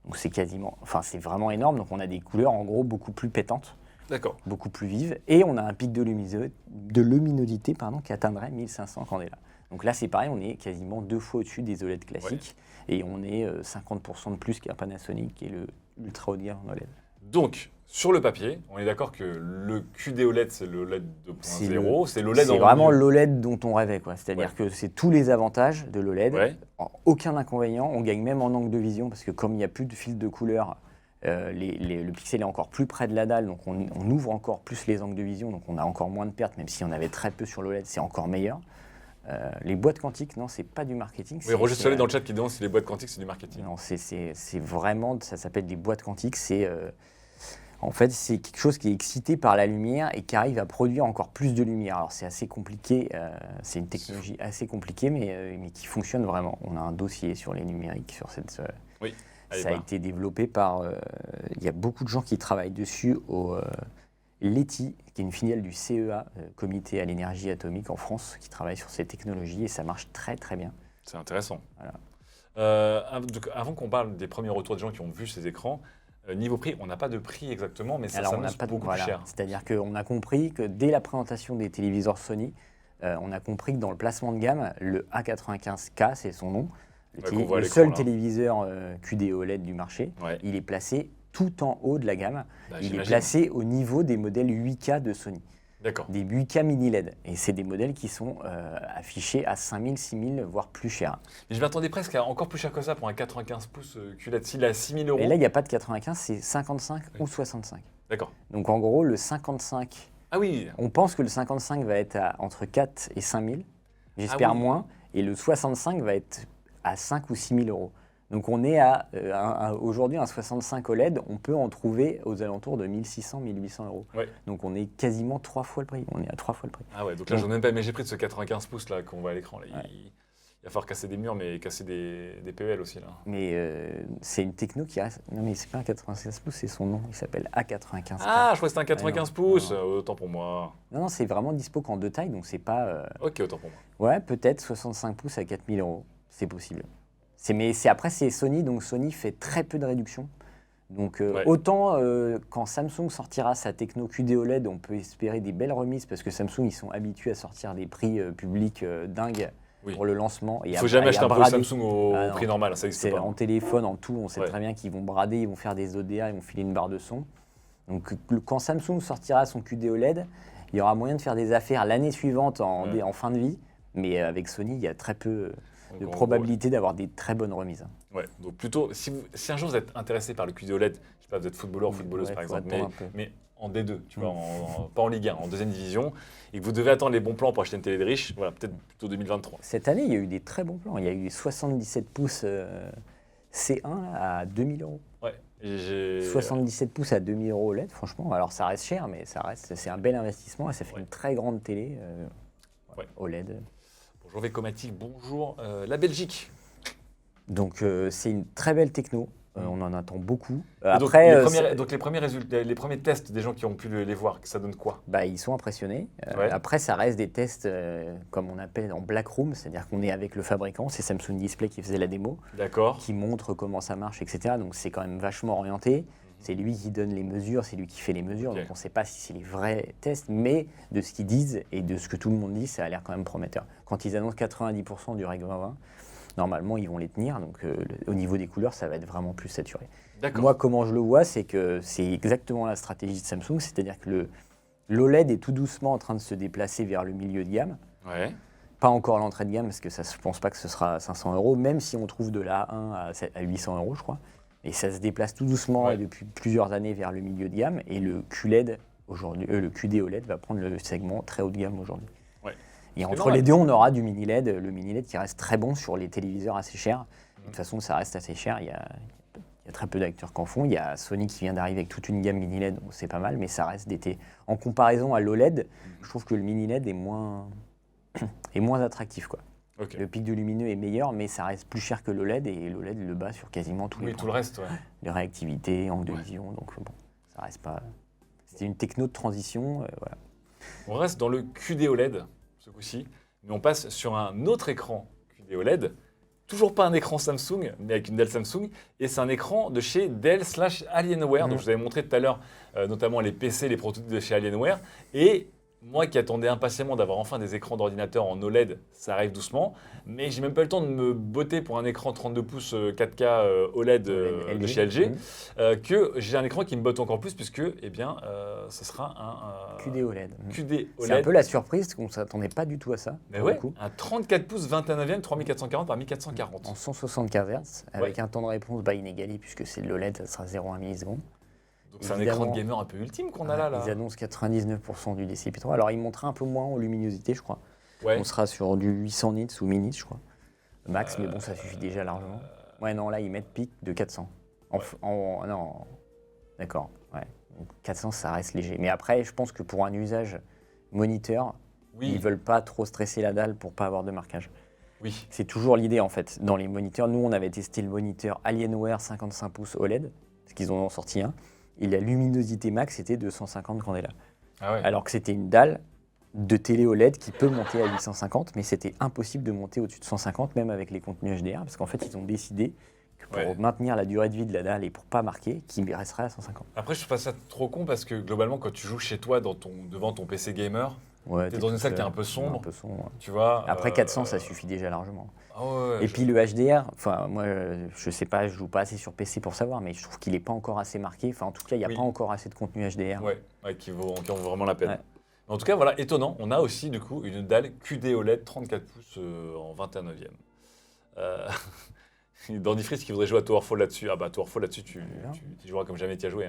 Donc c'est quasiment, enfin c'est vraiment énorme. Donc on a des couleurs en gros beaucoup plus pétantes, D'accord. beaucoup plus vives, et on a un pic de luminosité qui atteindrait 1500 candela. Donc là c'est pareil, on est quasiment 2 fois au-dessus des OLED classiques, et on est 50% de plus qu'un Panasonic et le ultra haut de gamme en OLED. Donc, sur le papier, on est d'accord que le QD OLED, c'est le OLED 2.0, c'est l'OLED C'est en vraiment mieux. l'OLED dont on rêvait, quoi. C'est-à-dire que c'est tous les avantages de l'OLED, Ouais. aucun inconvénient, on gagne même en angle de vision, parce que comme il n'y a plus de fil de couleur, le pixel est encore plus près de la dalle, donc on ouvre encore plus les angles de vision, donc on a encore moins de pertes, même si on avait très peu sur l'OLED, c'est encore meilleur. Les boîtes quantiques, non, c'est pas du marketing. Oui, Roger Solé dans le chat qui demande si les boîtes quantiques, c'est du marketing. Non, c'est vraiment, ça s'appelle des boîtes quantiques. En fait, c'est quelque chose qui est excité par la lumière et qui arrive à produire encore plus de lumière. Alors c'est assez compliqué, c'est une technologie assez compliquée, mais qui fonctionne vraiment. On a un dossier sur les numériques, sur cette. Oui. Allez, Ça a bah. été développé par. Il y a beaucoup de gens qui travaillent dessus au LETI, qui est une filiale du CEA, Comité à l'énergie atomique en France, qui travaille sur ces technologies, et ça marche très très bien. C'est intéressant. Voilà. Donc, avant qu'on parle des premiers retours des gens qui ont vu ces écrans, niveau prix, on n'a pas de prix exactement, mais ça Alors on n'a s'annonce pas de beaucoup plus cher. C'est-à-dire qu'on a compris que dès la présentation des téléviseurs Sony, on a compris que dans le placement de gamme, le A95K, c'est son nom, qu'on voit à le l'écran, seul là. téléviseur QD OLED du marché, Ouais. il est placé tout en haut de la gamme. Bah, Il est j'imagine. placé au niveau des modèles 8K de Sony, D'accord. des 8K mini LED. Et c'est des modèles qui sont affichés à 5000, 6000, voire plus cher. Mais je m'attendais presque à encore plus cher que ça pour un 95 pouces QLED. S'il est à 6000 euros. Et là, il n'y a pas de 95, c'est 55 ou 65. D'accord. Donc en gros, le 55, Ah oui. on pense que le 55 va être entre 4 et 5000, j'espère Ah oui. moins, et le 65 va être à 5 ou 6 000 euros. Donc on est aujourd'hui un 65 OLED, on peut en trouver aux alentours de 1600, 1800 euros. Ouais. Donc on est quasiment 3 fois le prix, on est à 3 fois le prix. Ah ouais, donc là, Donc- j'en ai même pas imagé pris de ce 95 pouces là qu'on voit à l'écran. Là. Il va falloir casser des murs, mais casser des PEL aussi là. Mais c'est une techno qui reste... Non mais c'est pas un 96 pouces, c'est son nom, il s'appelle A95. Ah, je crois que c'était un 95 Ah non, pouces. non. Autant pour moi. Non, c'est vraiment dispo qu'en deux tailles, donc c'est pas... Ok, autant pour moi. Ouais, peut-être 65 pouces à 4000 euros, c'est possible. Après, c'est Sony, donc Sony fait très peu de réduction. Donc Ouais. autant quand Samsung sortira sa techno QD OLED, on peut espérer des belles remises, parce que Samsung, ils sont habitués à sortir des prix publics dingues Oui. pour le lancement. Il faut jamais acheter un produit Samsung au Ah non. prix normal, ça n'existe C'est pas. en téléphone, en tout, on sait Ouais. très bien qu'ils vont brader, ils vont faire des ODA, ils vont filer une barre de son. Donc quand Samsung sortira son QD OLED, il y aura moyen de faire des affaires l'année suivante Ouais. en fin de vie, mais avec Sony, il y a très peu Donc, de en gros, probabilité d'avoir des très bonnes remises. Ouais, donc plutôt, si un jour vous êtes intéressé par le QD OLED, je sais pas, vous êtes footballeur ou Ouais, footballeuse par faut exemple, attendre un peu. mais en D2, tu vois, pas en Ligue 1, en deuxième division, et que vous devez attendre les bons plans pour acheter une télé de riche, voilà, peut-être plutôt 2023. Cette année, il y a eu des très bons plans. Il y a eu 77 pouces C1 là, à 2000 euros. Ouais. Et j'ai... 77 pouces à 2000 euros OLED, franchement. Alors ça reste cher, mais c'est un bel investissement et ça fait une très grande télé OLED. Bonjour Vécomatique, bonjour la Belgique. Donc c'est une très belle techno. On en attend beaucoup. Donc, les premiers résultats, les premiers tests des gens qui ont pu les voir, ça donne quoi? Ils sont impressionnés. Après, ça reste des tests comme on appelle en black room, c'est-à-dire qu'on est avec le fabricant, c'est Samsung Display qui faisait la démo, qui montre comment ça marche, etc. Donc c'est quand même vachement orienté. C'est lui qui donne les mesures, c'est lui qui fait les mesures. Donc on ne sait pas si c'est les vrais tests, mais de ce qu'ils disent et de ce que tout le monde dit, ça a l'air quand même prometteur. Quand ils annoncent 90% du Rec 2020, normalement, ils vont les tenir. Donc, au niveau des couleurs, ça va être vraiment plus saturé. Moi, comment je le vois, c'est que c'est exactement la stratégie de Samsung. C'est-à-dire que l'OLED est tout doucement en train de se déplacer vers le milieu de gamme. Ouais. Pas encore l'entrée de gamme, parce que ça, je ne pense pas que ce sera à 500 euros, même si on trouve de la A1 à 800 euros, je crois. Et ça se déplace tout doucement depuis plusieurs années vers le milieu de gamme. Et le QLED, aujourd'hui, le QD OLED va prendre le segment très haut de gamme aujourd'hui. Et entre les deux, on aura du mini LED, le mini LED qui reste très bon sur les téléviseurs assez chers. De toute façon, ça reste assez cher. Il y a très peu d'acteurs qui en font. Il y a Sony qui vient d'arriver avec toute une gamme mini LED, donc c'est pas mal, mais ça reste d'été. En comparaison à l'OLED, je trouve que le mini LED est moins attractif, quoi. Le pic de lumineux est meilleur, mais ça reste plus cher que l'OLED et l'OLED le bat sur quasiment tous les points. Tout le reste, Les réactivités, angle de vision, donc bon, ça reste pas. C'était une techno de transition, voilà. On reste dans le QD OLED. Ce coup-ci, mais on passe sur un autre écran QD OLED, toujours pas un écran Samsung, mais avec une dalle Samsung, et c'est un écran de chez Dell/Alienware, donc je vous avais montré tout à l'heure, notamment les PC, les prototypes de chez Alienware, et moi qui attendais impatiemment d'avoir enfin des écrans d'ordinateur en OLED, ça arrive doucement, mais j'ai même pas eu le temps de me botter pour un écran 32 pouces 4K OLED de chez LG, que j'ai un écran qui me botte encore plus puisque ce sera un QD OLED. QD OLED. C'est un peu la surprise, qu'on ne s'attendait pas du tout à ça. Mais ouais, un 34 pouces 21e 3440 par 1440. En 175 Hz, avec un temps de réponse inégalé puisque c'est de l'OLED, ça sera 0,1 milliseconde. Donc c'est un écran de gamer un peu ultime qu'on a là. Ils annoncent 99% du DCI-P3. Alors ils montraient un peu moins en luminosité, je crois. On sera sur du 800 nits ou 1000 nits, je crois. Max, mais bon, ça suffit déjà largement. Ouais, non, là, ils mettent pic de 400. Non, d'accord. Ouais. Donc, 400, ça reste léger. Mais après, je pense que pour un usage moniteur, ils veulent pas trop stresser la dalle pour pas avoir de marquage. Oui. C'est toujours l'idée, en fait. Dans les moniteurs, nous, on avait testé le moniteur Alienware 55 pouces OLED, parce qu'ils en ont sorti un. Et la luminosité max était de 150 candela. Alors que c'était une dalle de télé OLED qui peut monter à 850, mais c'était impossible de monter au-dessus de 150, même avec les contenus HDR, parce qu'en fait, ils ont décidé que pour maintenir la durée de vie de la dalle et pour pas marquer, qu'il resterait à 150. Après, je trouve pas ça trop con, parce que globalement, quand tu joues chez toi devant ton PC gamer, t'es dans une salle qui est un peu sombre. Tu vois, après 400, ça suffit déjà largement. Et puis le HDR, moi je sais pas, je joue pas assez sur PC pour savoir, mais je trouve qu'il est pas encore assez marqué. En tout cas, il n'y a pas encore assez de contenu HDR. Qui vaut vraiment la peine. En tout cas, voilà, étonnant. On a aussi du coup une dalle QD OLED 34 pouces en 21/9e. Dentifrice qui voudrait jouer à Towerfall là-dessus. Ah bah Towerfall là-dessus, tu joueras comme jamais tu as joué.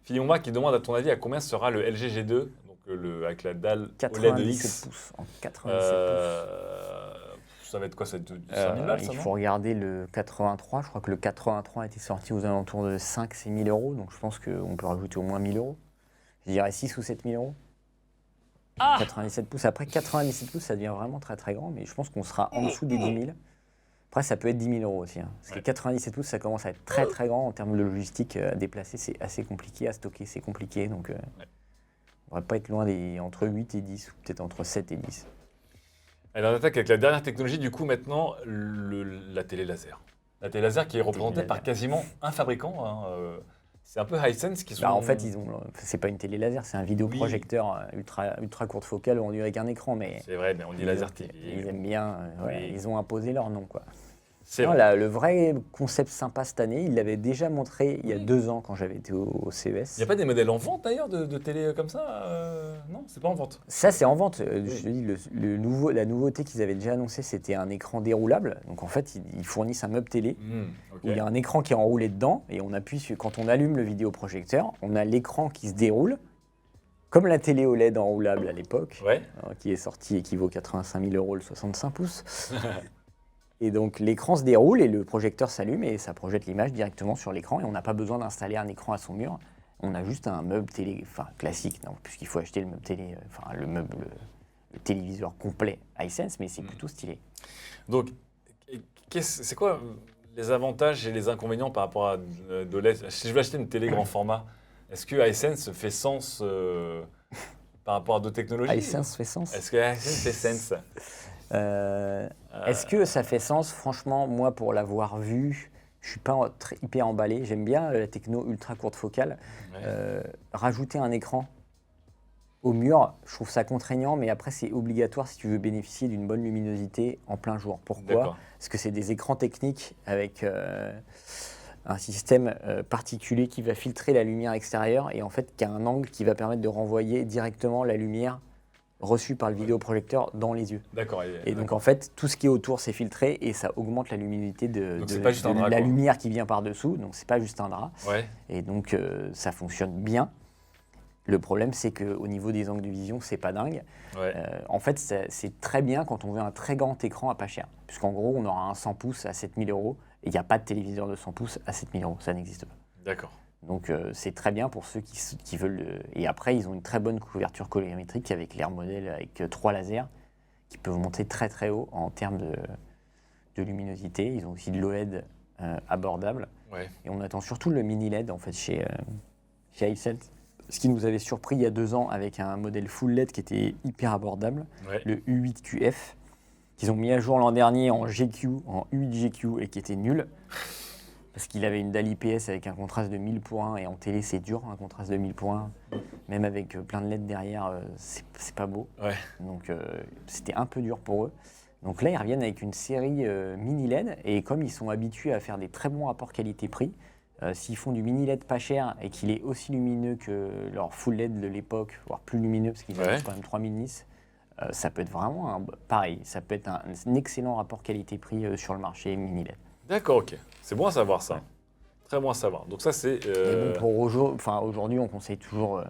Philippe qui demande à ton avis à combien sera le LG G2, donc avec la dalle 97 pouces en 97 pouces. Ça va être quoi? Ça va être 5000 balles, ça, il faut regarder le 83. Je crois que le 83 a été sorti aux alentours de 5-6 000 euros. Donc je pense qu'on peut rajouter au moins 1 000 euros. Je dirais 6 ou 7 000 euros. 97 pouces. Après, 97 pouces, ça devient vraiment très très grand. Mais je pense qu'on sera en dessous des 10 000. Après, ça peut être 10 000 euros aussi. Parce que 97 pouces, ça commence à être très très grand en termes de logistique. À déplacer, c'est assez compliqué. À stocker, c'est compliqué. Donc, on ne devrait pas être loin entre 8 et 10, ou peut-être entre 7 et 10. Alors, on attaque avec la dernière technologie, du coup, maintenant, la télé laser. La télé laser qui est représentée par quasiment un fabricant. C'est un peu Hisense qui sont... en fait, c'est pas une télé laser, c'est un vidéoprojecteur ultra courte focale rendu avec un écran. C'est vrai, mais on dit laser TV. Ils aiment bien, ils ont imposé leur nom, quoi. Le vrai concept sympa cette année, il l'avait déjà montré il y a 2 ans quand j'avais été au CES. Il n'y a pas des modèles en vente d'ailleurs de télé comme ça Non, c'est pas en vente. Ça, c'est en vente. Je te dis, la nouveauté qu'ils avaient déjà annoncée, c'était un écran déroulable. Donc en fait, ils fournissent un meuble télé où il y a un écran qui est enroulé dedans et on appuie quand on allume le vidéoprojecteur, on a l'écran qui se déroule comme la télé OLED enroulable à l'époque, Ouais. qui est sortie et qui vaut 85 000 € le 65 pouces. Et donc l'écran se déroule et le projecteur s'allume et ça projette l'image directement sur l'écran et on n'a pas besoin d'installer un écran à son mur. On a juste un meuble télé, classique, non, puisqu'il faut acheter le meuble télé, le téléviseur complet Hisense, mais c'est plutôt stylé. Donc, c'est quoi les avantages et les inconvénients par rapport à de l'ED? Si je veux acheter une télé grand format, est-ce que Hisense fait sens par rapport à d'autres technologies? Hisense fait sens. Est-ce que Hisense fait sens? Est-ce que ça fait sens? Franchement, moi, pour l'avoir vu, je ne suis pas hyper emballé. J'aime bien la techno ultra courte focale. Ouais. Rajouter un écran au mur, je trouve ça contraignant, mais après, c'est obligatoire si tu veux bénéficier d'une bonne luminosité en plein jour. Pourquoi? D'accord. Parce que c'est des écrans techniques avec un système particulier qui va filtrer la lumière extérieure et en fait, qui a un angle qui va permettre de renvoyer directement la lumière reçue par le vidéoprojecteur dans les yeux. D'accord. Et donc en fait, tout ce qui est autour, c'est filtré et ça augmente la luminosité Donc, c'est pas juste un drap, la quoi. lumière qui vient par-dessous. Donc c'est pas juste un drap. Ouais. Et donc ça fonctionne bien. Le problème, c'est qu'au niveau des angles de vision, c'est pas dingue. Ouais. En fait, c'est très bien quand on veut un très grand écran à pas cher. Puisqu'en gros, on aura un 100 pouces à 7 000 € et il n'y a pas de téléviseur de 100 pouces à 7 000 €. Ça n'existe pas. D'accord. Donc c'est très bien pour ceux qui veulent. Et après, ils ont une très bonne couverture colorimétrique avec l'air modèle avec 3 lasers qui peuvent monter très très haut en termes de luminosité. Ils ont aussi de l'OLED abordable. Ouais. Et on attend surtout le mini LED en fait chez Hisense. Ce qui nous avait surpris il y a 2 ans avec un modèle full LED qui était hyper abordable, Ouais. le U8QF, qu'ils ont mis à jour l'an dernier en GQ, en U8GQ et qui était nul. Parce qu'il avait une dalle IPS avec un contraste de 1000 pour 1 et en télé c'est dur un contraste de 1000 pour 1. Même avec plein de LED derrière, c'est pas beau. Ouais. Donc c'était un peu dur pour eux. Donc là ils reviennent avec une série mini LED et comme ils sont habitués à faire des très bons rapports qualité-prix, s'ils font du mini LED pas cher et qu'il est aussi lumineux que leur full LED de l'époque, voire plus lumineux parce qu'ils ont quand même 3000 nits, ça peut être vraiment pareil, ça peut être un excellent rapport qualité-prix sur le marché mini LED. D'accord, ok. C'est bon à savoir ça. Ouais. Très bon à savoir. Donc ça c'est. Mais bon, pour aujourd'hui, on conseille toujours.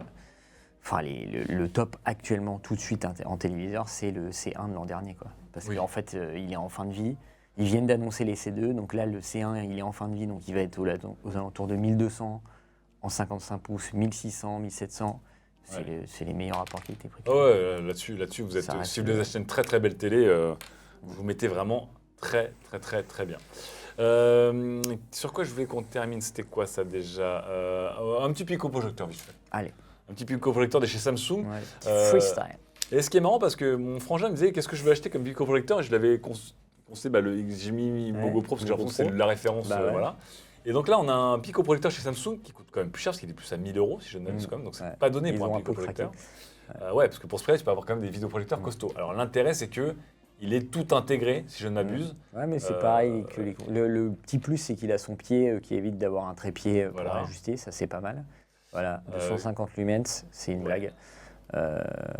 Le top actuellement, tout de suite en téléviseur, c'est le C1 de l'an dernier, quoi. Parce qu'en fait, il est en fin de vie. Ils viennent d'annoncer les C2, donc là, le C1, il est en fin de vie, donc il va être aux alentours de 1200 en 55 pouces, 1600, 1700. C'est les meilleurs rapports qualité-prix. Ouais, là-dessus, vous êtes. Si vous achetez une très très belle télé, vous vous mettez vraiment très très très très bien. Sur quoi je voulais qu'on termine? C'était quoi ça déjà? Un petit pico-projecteur vite fait. Allez. Un petit pico-projecteur de chez Samsung. Ouais, freestyle. Et ce qui est marrant parce que mon frangin me disait qu'est-ce que je vais acheter comme pico-projecteur et je l'avais conseillé j'ai mis Bogo Pro parce que j'ai l'impression que c'est la référence. Voilà. Et donc là on a un pico-projecteur chez Samsung qui coûte quand même plus cher parce qu'il est plus à 1000 € si je ne m'abuse quand même. Donc c'est pas donné pour un pico-projecteur. Ouais, parce que pour ce prix tu peux avoir quand même des vidéoprojecteurs costauds. Alors l'intérêt c'est que il est tout intégré, si je ne m'abuse. Ouais, mais c'est pareil que le petit plus, c'est qu'il a son pied qui évite d'avoir un trépied pour l'ajuster, ça c'est pas mal. Voilà, 250 lumens, c'est une blague.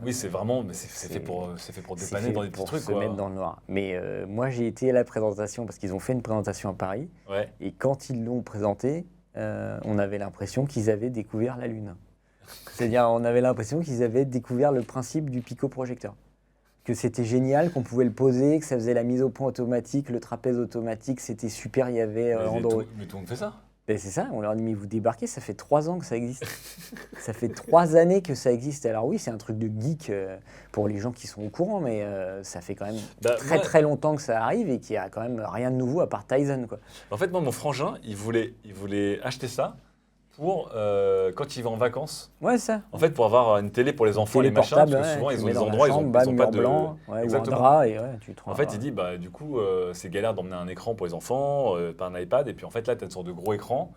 Oui, c'est vraiment, mais c'est fait pour dépanner dans des petits trucs. Se mettre dans le noir. Mais moi, j'ai été à la présentation parce qu'ils ont fait une présentation à Paris. Ouais. Et quand ils l'ont présenté, on avait l'impression qu'ils avaient découvert la Lune. C'est-à-dire, on avait l'impression qu'ils avaient découvert le principe du pico-projecteur. Que c'était génial, qu'on pouvait le poser, que ça faisait la mise au point automatique, le trapèze automatique, c'était super, il y avait Android. Mais tout le monde fait ça. Ben c'est ça, on leur dit mais vous débarquez, ça fait 3 ans que ça existe. Ça fait 3 années que ça existe. Alors oui, c'est un truc de geek pour les gens qui sont au courant, mais ça fait quand même très longtemps que ça arrive et qu'il n'y a quand même rien de nouveau à part Tizen, quoi. En fait, moi, mon frangin, il voulait acheter ça pour quand il va en vacances. Ouais, ça. En fait, pour avoir une télé pour les enfants, les machins, parce que souvent ils ont des endroits, ils ont pas de blanc, ou un drap et tu te En fait, il dit du coup, c'est galère d'emmener un écran pour les enfants, pas un iPad, et puis en fait là, tu as une sorte de gros écran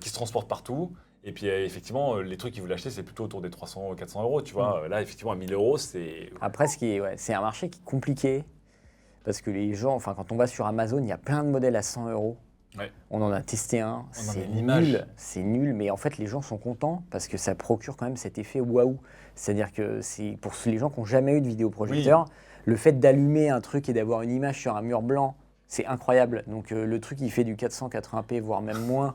qui se transporte partout. Et puis effectivement, les trucs qu'il voulait acheter, c'est plutôt autour des 300 400 €, tu vois. Là, effectivement, à 1000 €, c'est. Après, c'est un marché qui est compliqué parce que les gens, quand on va sur Amazon, il y a plein de modèles à 100 €. Ouais. On en a testé un, c'est nul, mais en fait les gens sont contents parce que ça procure quand même cet effet waouh. C'est-à-dire que c'est pour les gens qui n'ont jamais eu de vidéoprojecteur, le fait d'allumer un truc et d'avoir une image sur un mur blanc C'est incroyable. Donc le truc, il fait du 480p, voire même moins.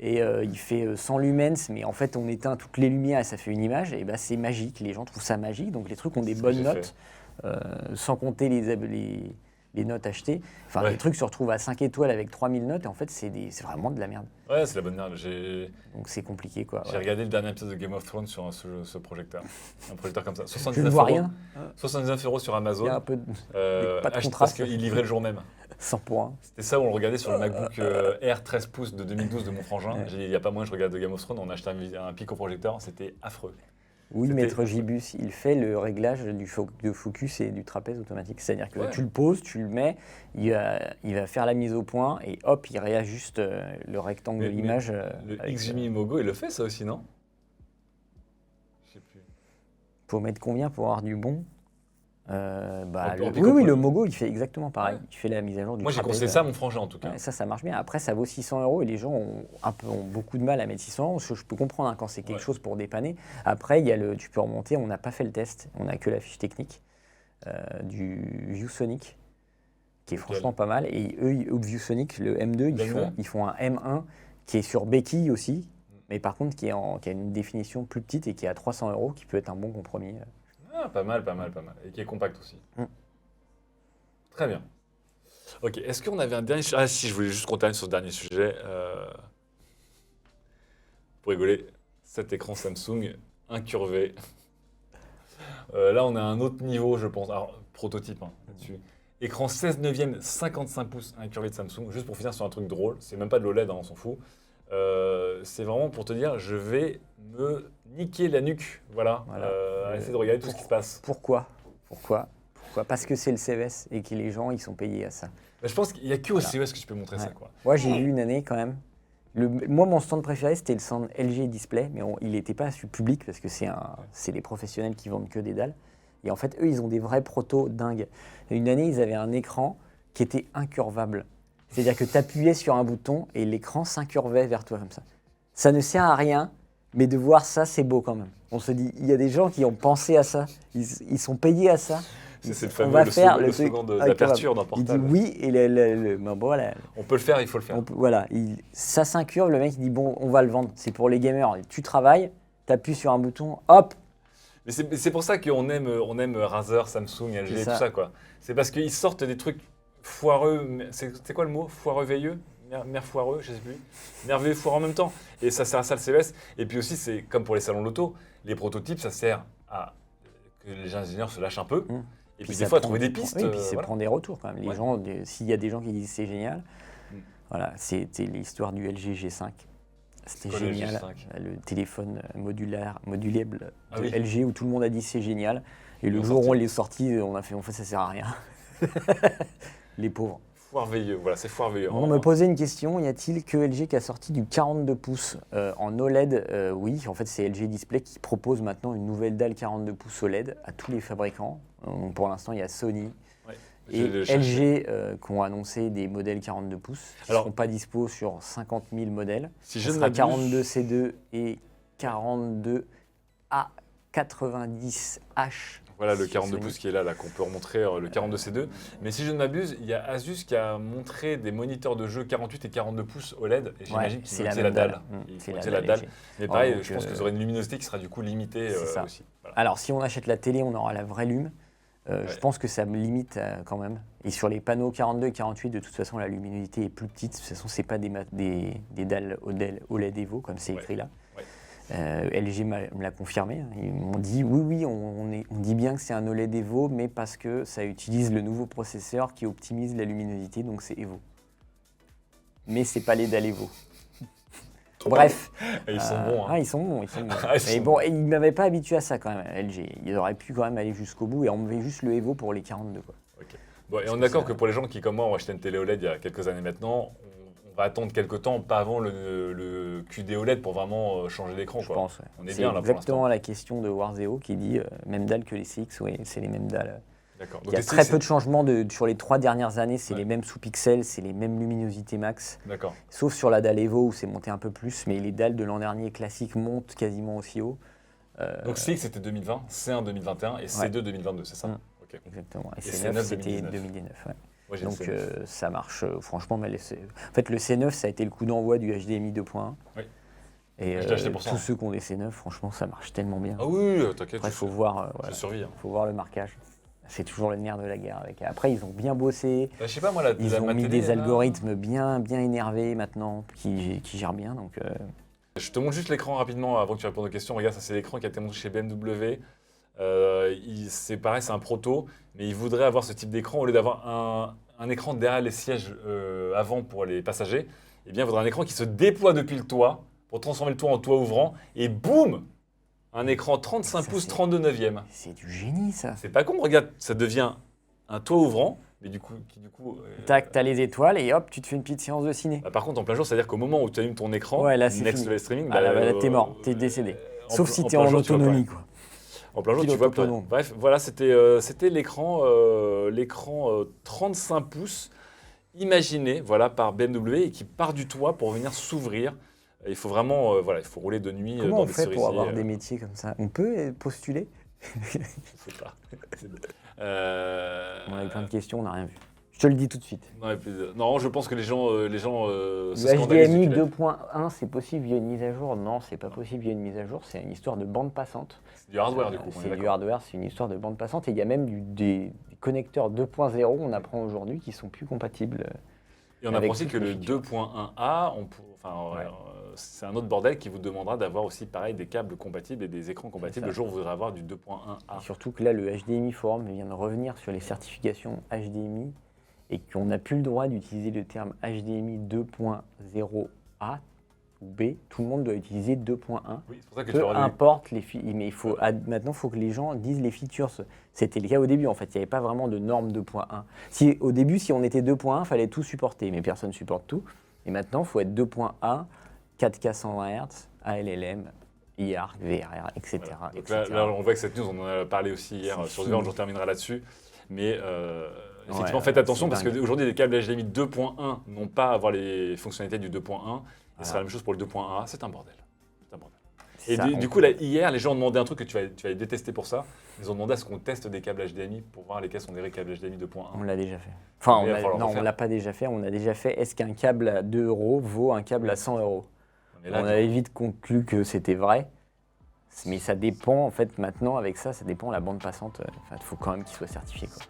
Et il fait 100 lumens, mais en fait, on éteint toutes les lumières et ça fait une image. Et bah, c'est magique. Les gens trouvent ça magique. Donc les trucs ont des bonnes notes, sans compter les notes achetées. Enfin, les trucs se retrouvent à 5 étoiles avec 3000 notes. Et en fait, c'est vraiment de la merde. Ouais, c'est la bonne merde. Donc c'est compliqué, quoi. J'ai regardé le dernier épisode de Game of Thrones sur ce projecteur. Un projecteur comme ça. Je ne vois rien. 79 € sur Amazon. Il y a un peu pas de contraste. Parce qu'il livrait le jour même. 100 pour 1. C'était ça où on le regardait sur le MacBook Air 13 pouces de 2012 de mon frangin. J'ai dit, il n'y a pas moyen, je regarde de Game of Thrones. On a acheté un pico-projecteur. C'était affreux. Oui, Maître Gibus, il fait le réglage de focus et du trapèze automatique. C'est-à-dire que tu le poses, tu le mets, il va faire la mise au point et hop, il réajuste le rectangle de l'image. Le Xgimi Mogo, il le fait ça aussi, non? Je sais plus. Faut mettre combien pour avoir du bon? Oui, le Mogo, il fait exactement pareil. Il fait la mise à jour du Moi, j'ai conseillé ça à mon frangin, en tout cas. Ouais, ça marche bien. Après, ça vaut 600 € et les gens ont beaucoup de mal à mettre 600 €. Ce que je peux comprendre quand c'est quelque chose pour dépanner. Après, tu peux remonter. On n'a pas fait le test. On n'a que la fiche technique du ViewSonic, qui est franchement pas mal. Et eux, ViewSonic, le M2, ils font un M1 qui est sur béquille aussi, mais par contre, qui a une définition plus petite et qui est à 300 €, qui peut être un bon compromis. Ah, pas mal. Et qui est compact aussi. Très bien. Ok, est-ce qu'on avait un dernier sujet? Ah si, je voulais juste qu'on termine sur ce dernier sujet. Pour rigoler, cet écran Samsung incurvé. Là, on a un autre niveau, je pense. Alors, prototype là-dessus. Écran 16 neuvième, 55 pouces incurvé de Samsung. Juste pour finir sur un truc drôle. C'est même pas de l'OLED, on s'en fout. C'est vraiment pour te dire, je vais me niquer la nuque. Voilà. Essayer de regarder tout ce qui se passe. Pourquoi? Parce que c'est le CES et que les gens, ils sont payés à ça. Bah, je pense qu'il n'y a que au CES que tu peux montrer ça, quoi. Moi, j'ai vu une année quand même. Moi, mon stand préféré, c'était le stand LG Display, mais il n'était pas public parce que c'est les professionnels qui vendent que des dalles. Et en fait, eux, ils ont des vrais protos dingues. Et une année, ils avaient un écran qui était incurvable. C'est-à-dire que tu appuyais sur un bouton et l'écran s'incurvait vers toi comme ça. Ça ne sert à rien, mais de voir ça, c'est beau quand même. On se dit, il y a des gens qui ont pensé à ça. Ils sont payés à ça. C'est le fameux slogan d'aperture d'un portable. Il dit oui et voilà. On peut le faire, il faut le faire. Ça s'incurve, le mec il dit bon, on va le vendre. C'est pour les gamers. Tu travailles, tu appuies sur un bouton, hop. Mais c'est pour ça qu'on aime Razer, Samsung, LG et tout ça, quoi. C'est parce qu'ils sortent des trucs foireux. C'est quoi le mot? Foireux veilleux? Mère foireux, je sais plus. Merveilleux foireux en même temps. Et ça sert à ça le CES. Et puis aussi, c'est comme pour les salons loto, les prototypes, ça sert à que les ingénieurs se lâchent un peu. Et puis des fois, trouver des pistes. Oui, et puis c'est prendre des retours quand même. Les gens, s'il y a des gens qui disent c'est génial, voilà, c'était l'histoire du LG G5. C'était génial. Le téléphone modulable de LG où tout le monde a dit c'est génial. Et le jour où on l'est sorti, on a fait ça sert à rien. Les pauvres. Foirveilleux, voilà, c'est foirveilleux. On me posait une question, y a-t-il que LG qui a sorti du 42 pouces en OLED? Oui, en fait c'est LG Display qui propose maintenant une nouvelle dalle 42 pouces OLED à tous les fabricants. Pour l'instant, il y a Sony et LG qui ont annoncé des modèles 42 pouces qui ne seront pas dispo sur 50 000 modèles. Si Ce sera 42 C2 et 42 A90H. Voilà le 42 pouces qui est là qu'on peut remontrer, le 42 C2. Mais si je ne m'abuse, il y a Asus qui a montré des moniteurs de jeu 48 et 42 pouces OLED. Et j'imagine qu'ils vont utiliser la dalle. La dalle. Mais pareil, je pense que vous aurez une luminosité qui sera du coup limitée aussi. Voilà. Alors si on achète la télé, on aura la vraie lume. Je pense que ça me limite quand même. Et sur les panneaux 42 et 48, de toute façon, la luminosité est plus petite. De toute façon, ce n'est pas des dalles OLED Evo, comme c'est écrit là. LG me l'a confirmé. Ils m'ont dit oui, on dit bien que c'est un OLED Evo, mais parce que ça utilise le nouveau processeur qui optimise la luminosité, donc c'est Evo. Mais c'est pas les dalles Evo. Bref. Et ils sont bons. Ils sont bons. Mais bon, ils ne m'avaient pas habitué à ça quand même, LG. Ils auraient pu quand même aller jusqu'au bout et enlever juste le Evo pour les 42. Quoi. Okay. Bon, et on est d'accord que pour les gens qui, comme moi, ont acheté une télé OLED il y a quelques années maintenant, on va attendre quelques temps, pas avant le QD OLED pour vraiment changer d'écran. Je pense, ouais. On est bien là pour l'instant. C'est exactement la question de Warzeo qui dit même dalle que les CX, oui, c'est les mêmes dalles. D'accord. Il y a très peu de changements sur les 3 dernières années, c'est les mêmes sous-pixels, c'est les mêmes luminosités max. D'accord. Sauf sur la dalle Evo où c'est monté un peu plus, mais les dalles de l'an dernier classiques montent quasiment aussi haut. Donc CX c'était 2020, C1 2021 et C2 2022, c'est ça? Okay. Exactement. Et C9 c'était 2019. Ouais. Moi, j'ai Donc le C9. ça marche franchement. Mais en fait, le C9, ça a été le coup d'envoi du HDMI 2.1. Oui. Et Je l'ai acheté pour ça, tous hein. ceux qui ont des C9, franchement, ça marche tellement bien. Ah oui, t'inquiète. Après, il faut voir, Je survis. Hein. faut voir le marquage. C'est toujours le nerf de la guerre. Après, ils ont bien bossé. Bah, je sais pas, moi, Ils ont ma mis télé, des là, algorithmes bien énervés maintenant, qui gèrent bien. Donc, Je te montre juste l'écran rapidement avant que tu répondes aux questions. Regarde, ça c'est l'écran qui a été montré chez BMW. C'est pareil, c'est un proto, mais ils voudraient avoir ce type d'écran au lieu d'avoir un écran derrière les sièges avant pour les passagers. Eh bien, il faudrait un écran qui se déploie depuis le toit pour transformer le toit en toit ouvrant et boum, un écran 35 Ça, pouces c'est- 32 neuvième. c'est du génie, ça. C'est pas con, regarde, ça devient un toit ouvrant, mais du coup, Tac, t'as les étoiles et hop, tu te fais une petite séance de ciné. bah, par contre, en plein jour, c'est-à-dire qu'au moment où tu allumes ton écran, Ouais, là, c'est next fini. level streaming, Ah là, là, t'es mort, t'es décédé. Sauf si t'es plein en jour, tu vois autonomie, pas. quoi. En plein jour, tu Pilote vois plus rien. autonome. Bref, voilà, c'était l'écran 35 pouces imaginé voilà, par BMW et qui part du toit pour venir s'ouvrir. Il faut vraiment il faut rouler de nuit Comment dans on des fait pour cerisiers. avoir des métiers comme ça? On peut postuler? Je sais pas. On a eu plein de questions, on n'a rien vu. Je te le dis tout de suite. non, et puis, non, je pense que les gens se Le scandalisent HDMI du QLED. 2.1, c'est possible via une mise à jour? Non, c'est pas possible via une mise à jour, c'est une histoire de bande passante. C'est du hardware, du coup. on est C'est du d'accord. hardware, c'est une histoire de bande passante. Et il y a même des connecteurs 2.0, on apprend aujourd'hui, qui sont plus compatibles. Et on avec apprend aussi toutes que les le features. 2.1a, Ouais. c'est un autre bordel qui vous demandera d'avoir aussi pareil des câbles compatibles et des écrans compatibles ça. le jour où vous voudrez avoir du 2.1a. Et surtout que là, le HDMI Forum vient de revenir sur les certifications HDMI et qu'on n'a plus le droit d'utiliser le terme HDMI 2.0A ou B. Tout le monde doit utiliser 2.1. Oui, c'est pour ça que tu Peu auras importe les mais maintenant, il faut que les gens disent les features. C'était le cas au début, en fait. Il n'y avait pas vraiment de norme 2.1. Au début, si on était 2.1, il fallait tout supporter, mais personne ne supporte tout. Et maintenant, il faut être 2.1, 4K 120 Hz, ALLM, IARC, VRR, etc. Voilà. Donc etc. là, on voit que cette news, on en a parlé aussi hier C'est sur fini. The Verge, on terminera là-dessus. Mais effectivement, Ouais, faites attention c'est parce dingue. qu'aujourd'hui, les câbles HDMI 2.1 n'ont pas à avoir les fonctionnalités du 2.1. Et ce sera la même chose pour le 2.1a. C'est un bordel. C'est un bordel. Et Ça, du coup, là, hier, les gens ont demandé un truc que tu vas détester pour ça. Ils ont demandé à ce qu'on teste des câbles HDMI pour voir lesquels sont des vrais câbles HDMI 2.1. on l'a déjà fait. Enfin, Mais il va falloir non, on refaire. ne l'a pas déjà fait. On a déjà fait, est-ce qu'un câble à 2 € vaut un câble à 100 €? Mais là, On avait vite conclu que c'était vrai. Mais ça dépend, en fait, maintenant, avec ça, ça dépend de la bande passante. Il faut quand même qu'il soit certifié, quoi.